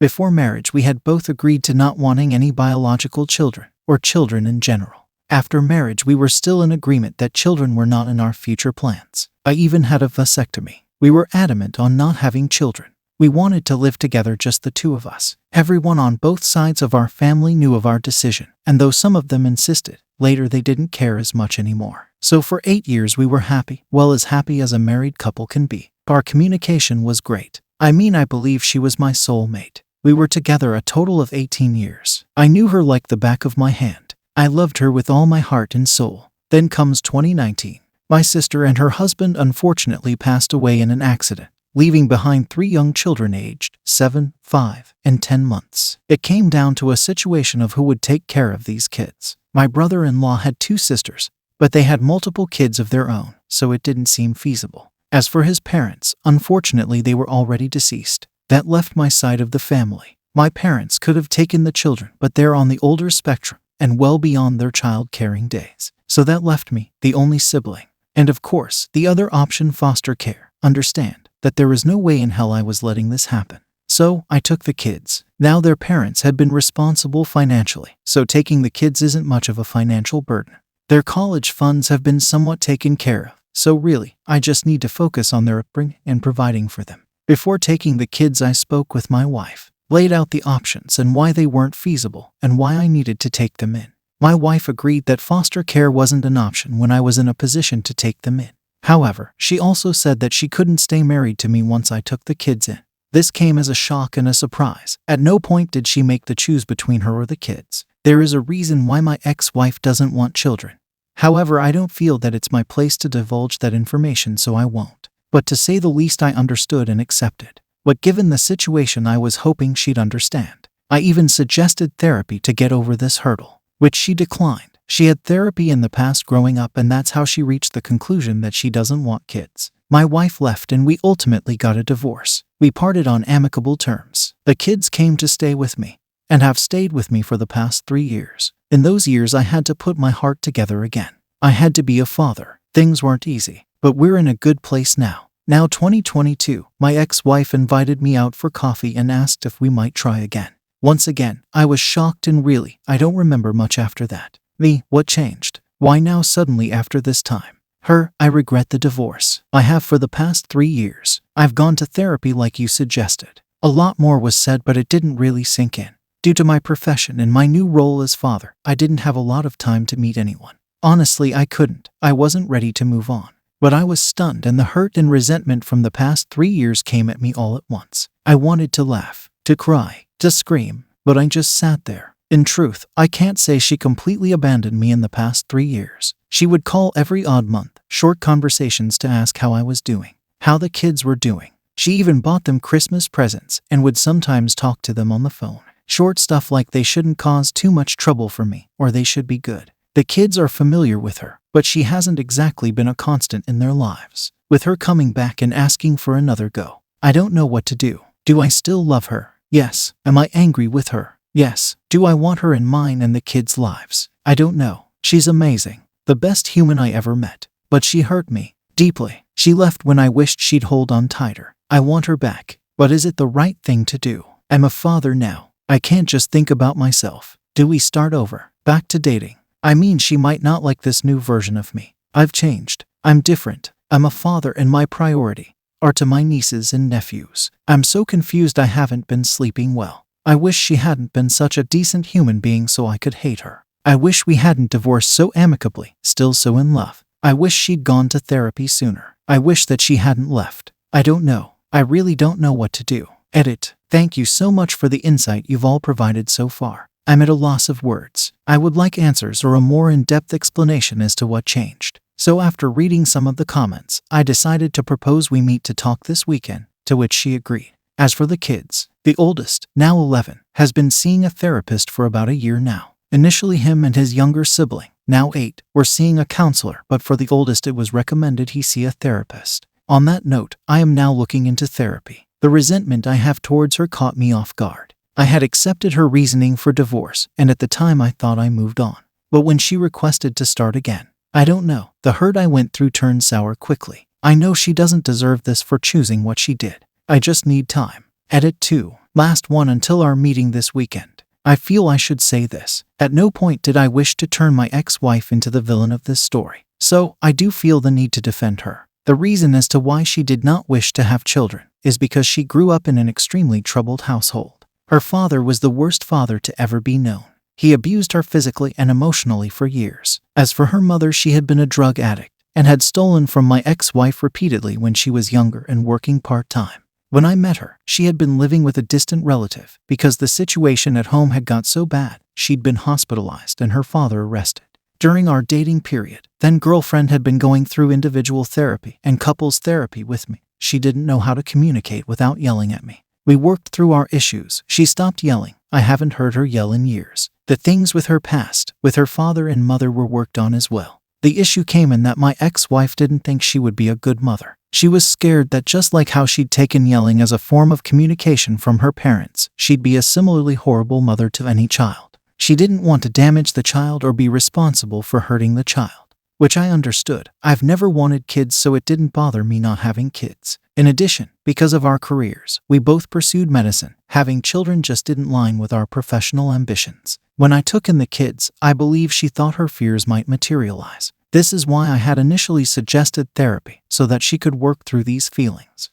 Before marriage, we had both agreed to not wanting any biological children, or children in general. After marriage, we were still in agreement that children were not in our future plans. I even had a vasectomy. We were adamant on not having children. We wanted to live together, just the two of us. Everyone on both sides of our family knew of our decision, and though some of them insisted, later they didn't care as much anymore. So for 8 years we were happy, well, as happy as a married couple can be. Our communication was great. I believe she was my soulmate. We were together a total of 18 years. I knew her like the back of my hand. I loved her with all my heart and soul. Then comes 2019. My sister and her husband unfortunately passed away in an accident, leaving behind 3 young children aged 7, 5, and 10 months. It came down to a situation of who would take care of these kids. My brother-in-law had 2 sisters, but they had multiple kids of their own, so it didn't seem feasible. As for his parents, unfortunately they were already deceased. That left my side of the family. My parents could have taken the children, but they're on the older spectrum and well beyond their child-caring days. So that left me, the only sibling. And of course, the other option, foster care. Understand that there is no way in hell I was letting this happen. So I took the kids. Now their parents had been responsible financially, so taking the kids isn't much of a financial burden. Their college funds have been somewhat taken care of, so really, I just need to focus on their upbringing and providing for them. Before taking the kids, I spoke with my wife, laid out the options and why they weren't feasible and why I needed to take them in. My wife agreed that foster care wasn't an option when I was in a position to take them in. However, she also said that she couldn't stay married to me once I took the kids in. This came as a shock and a surprise. At no point did she make the choose between her or the kids. There is a reason why my ex-wife doesn't want children. However, I don't feel that it's my place to divulge that information, so I won't. But to say the least, I understood and accepted. But given the situation, I was hoping she'd understand. I even suggested therapy to get over this hurdle, which she declined. She had therapy in the past growing up, and that's how she reached the conclusion that she doesn't want kids. My wife left and we ultimately got a divorce. We parted on amicable terms. The kids came to stay with me and have stayed with me for the past 3 years. In those years, I had to put my heart together again. I had to be a father. Things weren't easy, but we're in a good place now. Now 2022, my ex-wife invited me out for coffee and asked if we might try again. Once again, I was shocked and really, I don't remember much after that. Me, what changed? Why now suddenly after this time? Her, I regret the divorce. I have for the past 3 years. I've gone to therapy like you suggested. A lot more was said, but it didn't really sink in. Due to my profession and my new role as father, I didn't have a lot of time to meet anyone. Honestly, I couldn't. I wasn't ready to move on. But I was stunned, and the hurt and resentment from the past 3 years came at me all at once. I wanted to laugh, to cry, to scream, but I just sat there. In truth, I can't say she completely abandoned me in the past 3 years. She would call every odd month, short conversations to ask how I was doing, how the kids were doing. She even bought them Christmas presents and would sometimes talk to them on the phone. Short stuff like they shouldn't cause too much trouble for me, or they should be good. The kids are familiar with her, but she hasn't exactly been a constant in their lives. With her coming back and asking for another go, I don't know what to do. Do I still love her? Yes. Am I angry with her? Yes. Do I want her in mine and the kids' lives? I don't know. She's amazing. The best human I ever met. But she hurt me deeply. She left when I wished she'd hold on tighter. I want her back. But is it the right thing to do? I'm a father now. I can't just think about myself. Do we start over? Back to dating? I mean, she might not like this new version of me. I've changed. I'm different. I'm a father, and my priority are to my nieces and nephews. I'm so confused. I haven't been sleeping well. I wish she hadn't been such a decent human being so I could hate her. I wish we hadn't divorced so amicably, still so in love. I wish she'd gone to therapy sooner. I wish that she hadn't left. I don't know. I really don't know what to do. Edit. Thank you so much for the insight you've all provided so far. I'm at a loss of words. I would like answers or a more in-depth explanation as to what changed. So after reading some of the comments, I decided to propose we meet to talk this weekend, to which she agreed. As for the kids, the oldest, now 11, has been seeing a therapist for about a year now. Initially him and his younger sibling, now 8, were seeing a counselor, but for the oldest it was recommended he see a therapist. On that note, I am now looking into therapy. The resentment I have towards her caught me off guard. I had accepted her reasoning for divorce, and at the time I thought I moved on. But when she requested to start again, I don't know. The hurt I went through turned sour quickly. I know she doesn't deserve this for choosing what she did. I just need time. Edit 2. Last one until our meeting this weekend. I feel I should say this. At no point did I wish to turn my ex-wife into the villain of this story. So, I do feel the need to defend her. The reason as to why she did not wish to have children is because she grew up in an extremely troubled household. Her father was the worst father to ever be known. He abused her physically and emotionally for years. As for her mother, she had been a drug addict and had stolen from my ex-wife repeatedly when she was younger and working part-time. When I met her, she had been living with a distant relative because the situation at home had got so bad, she'd been hospitalized and her father arrested. During our dating period, then-girlfriend had been going through individual therapy and couples therapy with me. She didn't know how to communicate without yelling at me. We worked through our issues. She stopped yelling. I haven't heard her yell in years. The things with her past, with her father and mother, were worked on as well. The issue came in that my ex-wife didn't think she would be a good mother. She was scared that just like how she'd taken yelling as a form of communication from her parents, she'd be a similarly horrible mother to any child. She didn't want to damage the child or be responsible for hurting the child, which I understood. I've never wanted kids, so it didn't bother me not having kids. In addition, because of our careers, we both pursued medicine. Having children just didn't line with our professional ambitions. When I took in the kids, I believe she thought her fears might materialize. This is why I had initially suggested therapy, so that she could work through these feelings.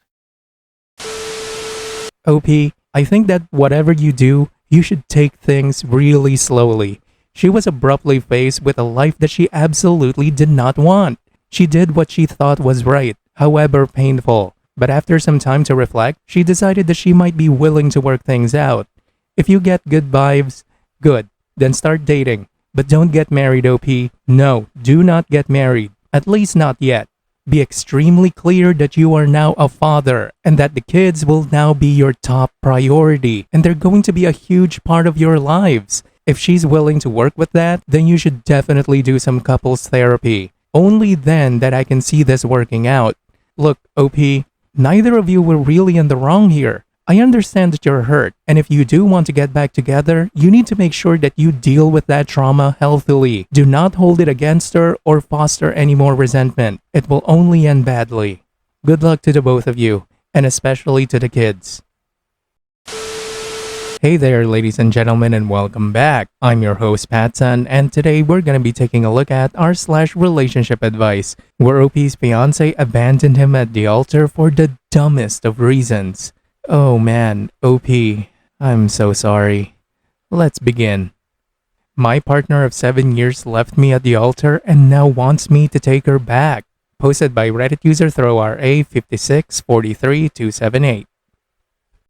OP, I think that whatever you do, you should take things really slowly. She was abruptly faced with a life that she absolutely did not want. She did what she thought was right, however painful. But after some time to reflect, she decided that she might be willing to work things out. If you get good vibes, good, then start dating. But don't get married, OP. No, do not get married. At least not yet. Be extremely clear that you are now a father and that the kids will now be your top priority and they're going to be a huge part of your lives. If she's willing to work with that, then you should definitely do some couples therapy. Only then that I can see this working out. Look, OP, neither of you were really in the wrong here. I understand that you're hurt, and if you do want to get back together, you need to make sure that you deal with that trauma healthily. Do not hold it against her or foster any more resentment. It will only end badly. Good luck to the both of you, and especially to the kids. Hey there, ladies and gentlemen, and welcome back. I'm your host, PattSun, and today we're going to be taking a look at r/relationship advice, where OP's fiancé abandoned him at the altar for the dumbest of reasons. Oh man, OP, I'm so sorry. Let's begin. My partner of 7 years left me at the altar and now wants me to take her back. Posted by Reddit user ThrowRA5643278.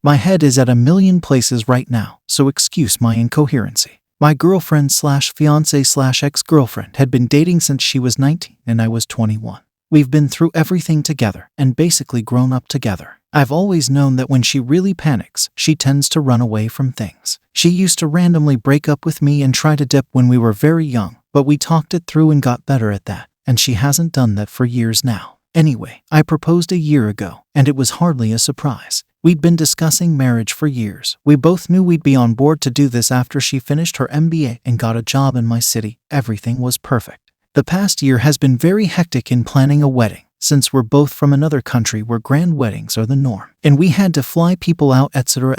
My head is at a million places right now, so excuse my incoherency. My girlfriend/fiancé/ex-girlfriend had been dating since she was 19 and I was 21. We've been through everything together and basically grown up together. I've always known that when she really panics, she tends to run away from things. She used to randomly break up with me and try to dip when we were very young, but we talked it through and got better at that, and she hasn't done that for years now. Anyway, I proposed a year ago, and it was hardly a surprise. We'd been discussing marriage for years. We both knew we'd be on board to do this after she finished her MBA and got a job in my city. Everything was perfect. The past year has been very hectic in planning a wedding, since we're both from another country where grand weddings are the norm. And we had to fly people out, etc.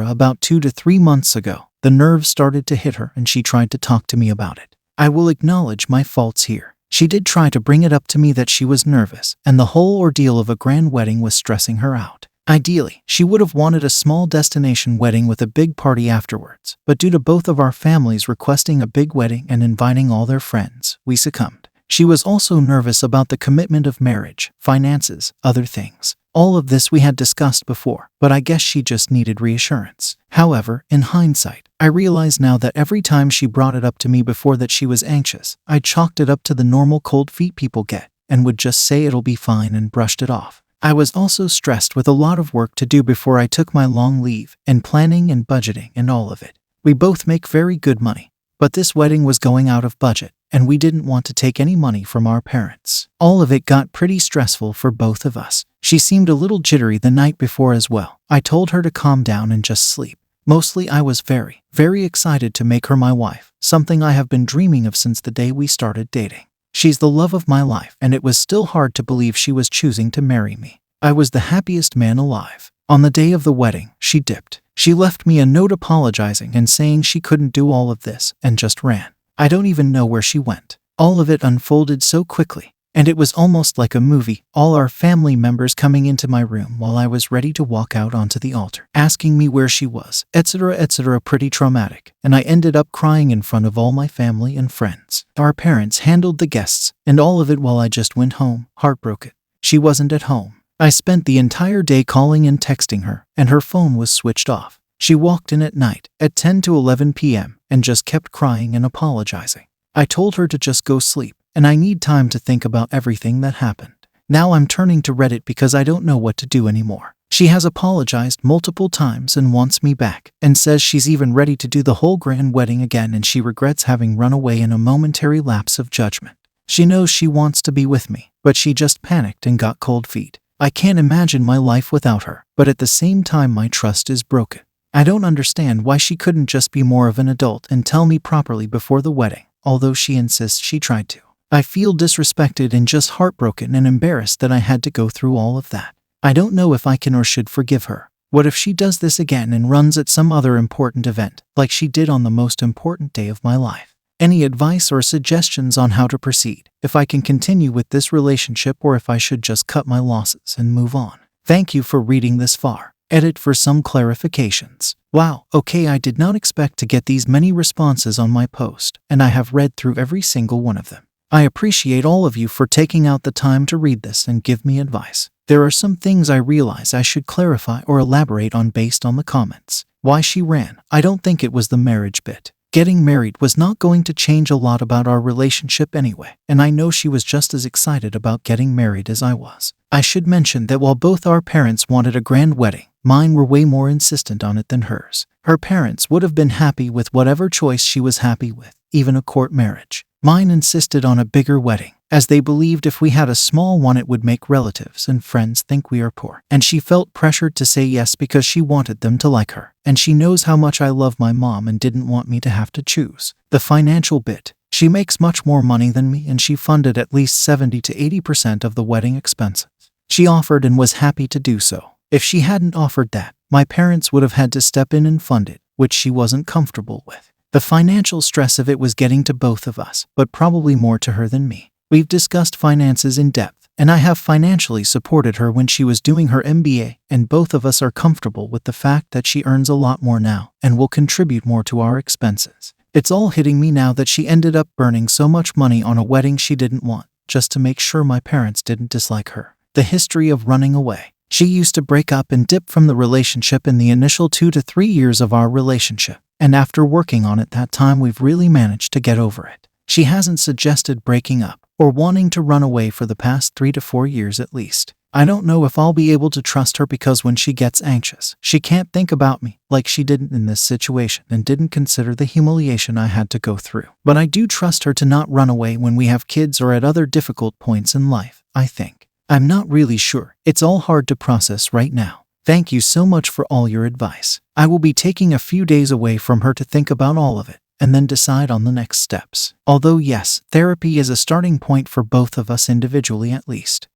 About 2 to 3 months ago, the nerves started to hit her and she tried to talk to me about it. I will acknowledge my faults here. She did try to bring it up to me that she was nervous, and the whole ordeal of a grand wedding was stressing her out. Ideally, she would have wanted a small destination wedding with a big party afterwards, but due to both of our families requesting a big wedding and inviting all their friends, we succumbed. She was also nervous about the commitment of marriage, finances, other things. All of this we had discussed before, but I guess she just needed reassurance. However, in hindsight, I realize now that every time she brought it up to me before that she was anxious, I chalked it up to the normal cold feet people get, and would just say it'll be fine and brushed it off. I was also stressed with a lot of work to do before I took my long leave, and planning and budgeting and all of it. We both make very good money, but this wedding was going out of budget, and we didn't want to take any money from our parents. All of it got pretty stressful for both of us. She seemed a little jittery the night before as well. I told her to calm down and just sleep. Mostly I was very, very excited to make her my wife, something I have been dreaming of since the day we started dating. She's the love of my life, and it was still hard to believe she was choosing to marry me. I was the happiest man alive. On the day of the wedding, she dipped. She left me a note apologizing and saying she couldn't do all of this, and just ran. I don't even know where she went. All of it unfolded so quickly, and it was almost like a movie, all our family members coming into my room while I was ready to walk out onto the altar, asking me where she was, etc. Pretty traumatic, and I ended up crying in front of all my family and friends. Our parents handled the guests, and all of it while I just went home, heartbroken. She wasn't at home. I spent the entire day calling and texting her, and her phone was switched off. She walked in at night, at 10 to 11 p.m., and just kept crying and apologizing. I told her to just go sleep, and I need time to think about everything that happened. Now I'm turning to Reddit because I don't know what to do anymore. She has apologized multiple times and wants me back, and says she's even ready to do the whole grand wedding again, and she regrets having run away in a momentary lapse of judgment. She knows she wants to be with me, but she just panicked and got cold feet. I can't imagine my life without her, but at the same time my trust is broken. I don't understand why she couldn't just be more of an adult and tell me properly before the wedding, although she insists she tried to. I feel disrespected and just heartbroken and embarrassed that I had to go through all of that. I don't know if I can or should forgive her. What if she does this again and runs at some other important event, like she did on the most important day of my life? Any advice or suggestions on how to proceed, if I can continue with this relationship or if I should just cut my losses and move on? Thank you for reading this far. Edit for some clarifications. Wow, okay, I did not expect to get these many responses on my post, and I have read through every single one of them. I appreciate all of you for taking out the time to read this and give me advice. There are some things I realize I should clarify or elaborate on based on the comments. Why she ran, I don't think it was the marriage bit. Getting married was not going to change a lot about our relationship anyway, and I know she was just as excited about getting married as I was. I should mention that while both our parents wanted a grand wedding, mine were way more insistent on it than hers. Her parents would have been happy with whatever choice she was happy with, even a court marriage. Mine insisted on a bigger wedding, as they believed if we had a small one it would make relatives and friends think we are poor. And she felt pressured to say yes because she wanted them to like her. And she knows how much I love my mom and didn't want me to have to choose. The financial bit. She makes much more money than me and she funded at least 70 to 80% of the wedding expenses. She offered and was happy to do so. If she hadn't offered that, my parents would have had to step in and fund it, which she wasn't comfortable with. The financial stress of it was getting to both of us, but probably more to her than me. We've discussed finances in depth, and I have financially supported her when she was doing her MBA, and both of us are comfortable with the fact that she earns a lot more now and will contribute more to our expenses. It's all hitting me now that she ended up burning so much money on a wedding she didn't want, just to make sure my parents didn't dislike her. The history of running away. She used to break up and dip from the relationship in the initial 2 to 3 years of our relationship, and after working on it that time we've really managed to get over it. She hasn't suggested breaking up or wanting to run away for the past 3 to 4 years at least. I don't know if I'll be able to trust her because when she gets anxious, she can't think about me like she didn't in this situation and didn't consider the humiliation I had to go through. But I do trust her to not run away when we have kids or at other difficult points in life, I think. I'm not really sure. It's all hard to process right now. Thank you so much for all your advice. I will be taking a few days away from her to think about all of it and then decide on the next steps. Although yes, therapy is a starting point for both of us individually at least.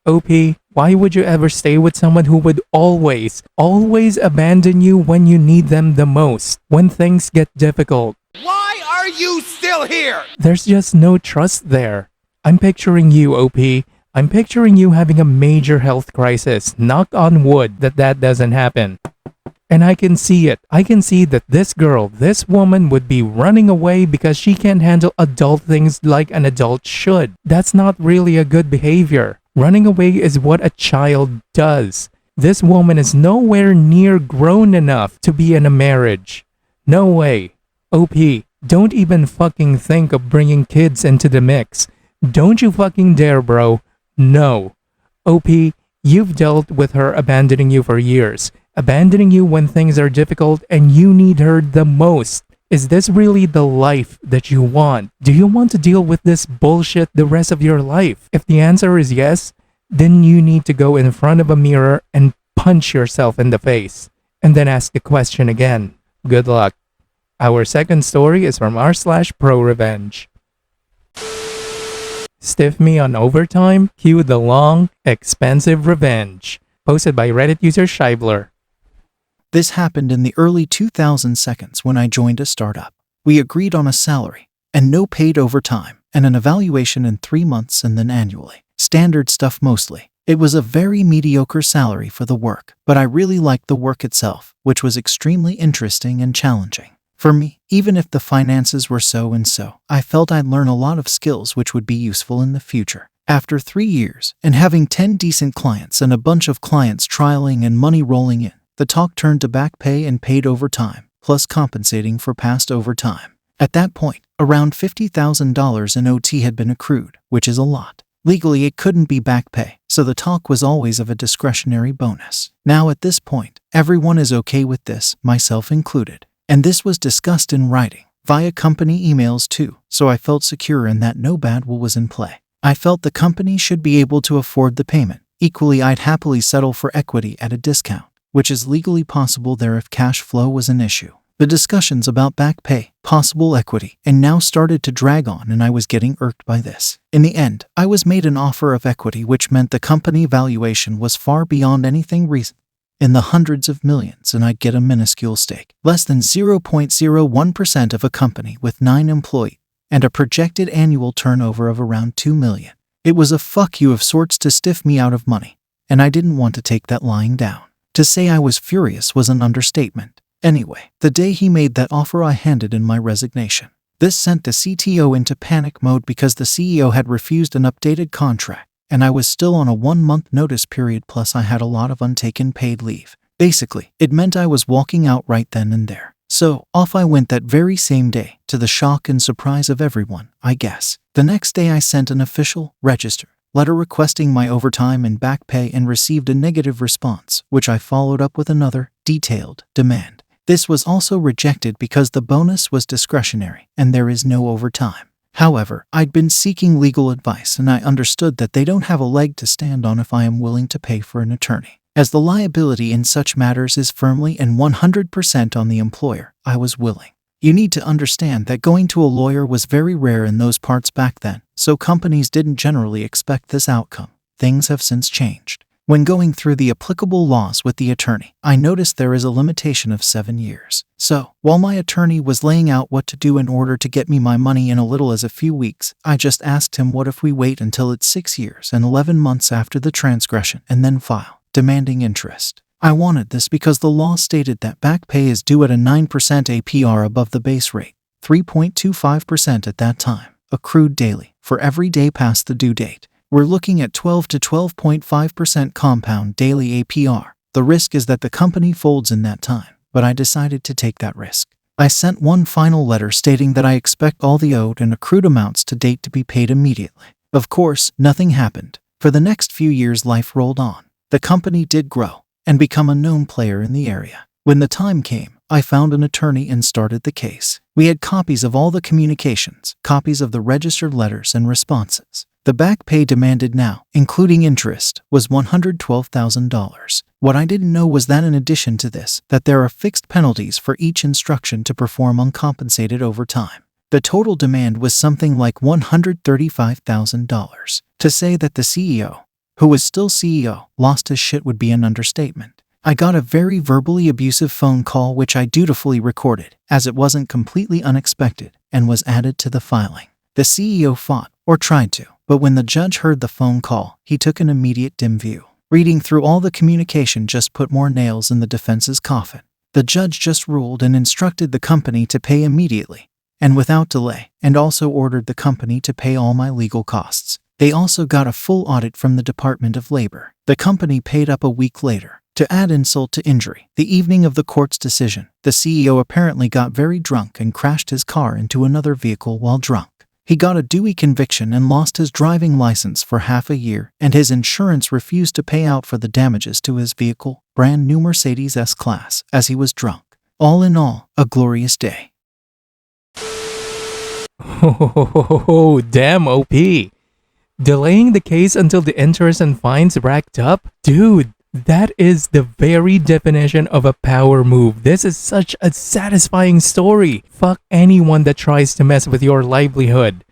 OP, why would you ever stay with someone who would always abandon you when you need them the most, when things get difficult? Why are you still here? There's just no trust there. I'm picturing you, OP. I'm picturing you having a major health crisis. Knock on wood that doesn't happen. And I can see it. I can see that this girl, this woman would be running away because she can't handle adult things like an adult should. That's not really a good behavior. Running away is what a child does. This woman is nowhere near grown enough to be in a marriage. No way. OP, don't even fucking think of bringing kids into the mix. Don't you fucking dare, bro. No. OP, you've dealt with her abandoning you for years. Abandoning you when things are difficult and you need her the most. Is this really the life that you want? Do you want to deal with this bullshit the rest of your life? If the answer is yes, then you need to go in front of a mirror and punch yourself in the face. And then ask the question again. Good luck. Our second story is from r/ProRevenge. Stiff me on overtime? Cue the long, expensive revenge. Posted by Reddit user Scheibler. This happened in the early 2000s when I joined a startup. We agreed on a salary and no paid overtime and an evaluation in 3 months and then annually. Standard stuff mostly. It was a very mediocre salary for the work, but I really liked the work itself, which was extremely interesting and challenging. For me, even if the finances were so and so, I felt I'd learn a lot of skills which would be useful in the future. After 3 years, and having 10 decent clients and a bunch of clients trialing and money rolling in, the talk turned to back pay and paid overtime, plus compensating for past overtime. At that point, around $50,000 in OT had been accrued, which is a lot. Legally, it couldn't be back pay, so the talk was always of a discretionary bonus. Now at this point, everyone is okay with this, myself included. And this was discussed in writing, via company emails too, so I felt secure in that no bad will was in play. I felt the company should be able to afford the payment. Equally, I'd happily settle for equity at a discount, which is legally possible there if cash flow was an issue. The discussions about back pay, possible equity, and now started to drag on and I was getting irked by this. In the end, I was made an offer of equity which meant the company valuation was far beyond anything reasonable. In the hundreds of millions and I'd get a minuscule stake. Less than 0.01% of a company with 9 employees and a projected annual turnover of around 2 million. It was a fuck you of sorts to stiff me out of money, and I didn't want to take that lying down. To say I was furious was an understatement. Anyway, the day he made that offer I handed in my resignation. This sent the CTO into panic mode because the CEO had refused an updated contract. And I was still on a 1-month notice period plus I had a lot of untaken paid leave. Basically, it meant I was walking out right then and there. So, off I went that very same day, to the shock and surprise of everyone, I guess. The next day I sent an official, registered letter requesting my overtime and back pay and received a negative response, which I followed up with another, detailed demand. This was also rejected because the bonus was discretionary and there is no overtime. However, I'd been seeking legal advice and I understood that they don't have a leg to stand on if I am willing to pay for an attorney. As the liability in such matters is firmly and 100% on the employer, I was willing. You need to understand that going to a lawyer was very rare in those parts back then, so companies didn't generally expect this outcome. Things have since changed. When going through the applicable laws with the attorney, I noticed there is a limitation of 7 years. So, while my attorney was laying out what to do in order to get me my money in a little as a few weeks, I just asked him what if we wait until it's 6 years and 11 months after the transgression and then file, demanding interest. I wanted this because the law stated that back pay is due at a 9% APR above the base rate, 3.25% at that time, accrued daily, for every day past the due date. We're looking at 12 to 12.5% compound daily APR. The risk is that the company folds in that time, but I decided to take that risk. I sent one final letter stating that I expect all the owed and accrued amounts to date to be paid immediately. Of course, nothing happened. For the next few years, life rolled on. The company did grow and become a known player in the area. When the time came, I found an attorney and started the case. We had copies of all the communications, copies of the registered letters and responses. The back pay demanded now, including interest, was $112,000. What I didn't know was that in addition to this, that there are fixed penalties for each instruction to perform uncompensated overtime. The total demand was something like $135,000. To say that the CEO, who was still CEO, lost his shit would be an understatement. I got a very verbally abusive phone call which I dutifully recorded, as it wasn't completely unexpected, and was added to the filing. The CEO fought, or tried to, but when the judge heard the phone call, he took an immediate dim view. Reading through all the communication just put more nails in the defense's coffin. The judge just ruled and instructed the company to pay immediately, and without delay, and also ordered the company to pay all my legal costs. They also got a full audit from the Department of Labor. The company paid up a week later. To add insult to injury, the evening of the court's decision, the CEO apparently got very drunk and crashed his car into another vehicle while drunk. He got a Dewey conviction and lost his driving license for half a year, and his insurance refused to pay out for the damages to his vehicle, brand new Mercedes S-Class, as he was drunk. All in all, a glorious day. Oh, damn OP. Delaying the case until the interest and fines racked up? Dude, that is the very definition of a power move. This is such a satisfying story. Fuck anyone that tries to mess with your livelihood.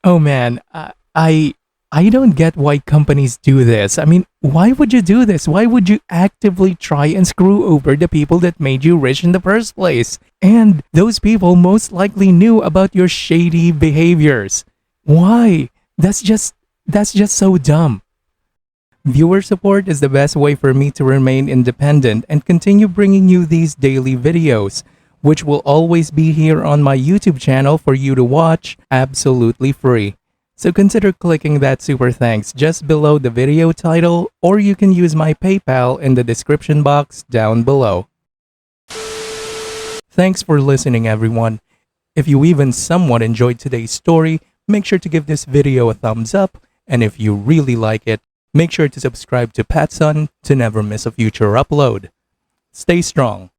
Oh man, I don't get why companies do this. I mean, why would you do this? Why would you actively try and screw over the people that made you rich in the first place? And those people most likely knew about your shady behaviors. Why? That's just so dumb. Viewer support is the best way for me to remain independent and continue bringing you these daily videos, which will always be here on my YouTube channel for you to watch absolutely free. So consider clicking that super thanks just below the video title, or you can use my PayPal in the description box down below. Thanks for listening, everyone. If you even somewhat enjoyed today's story, make sure to give this video a thumbs up, and if you really like it, make sure to subscribe to PattSun to never miss a future upload. Stay strong.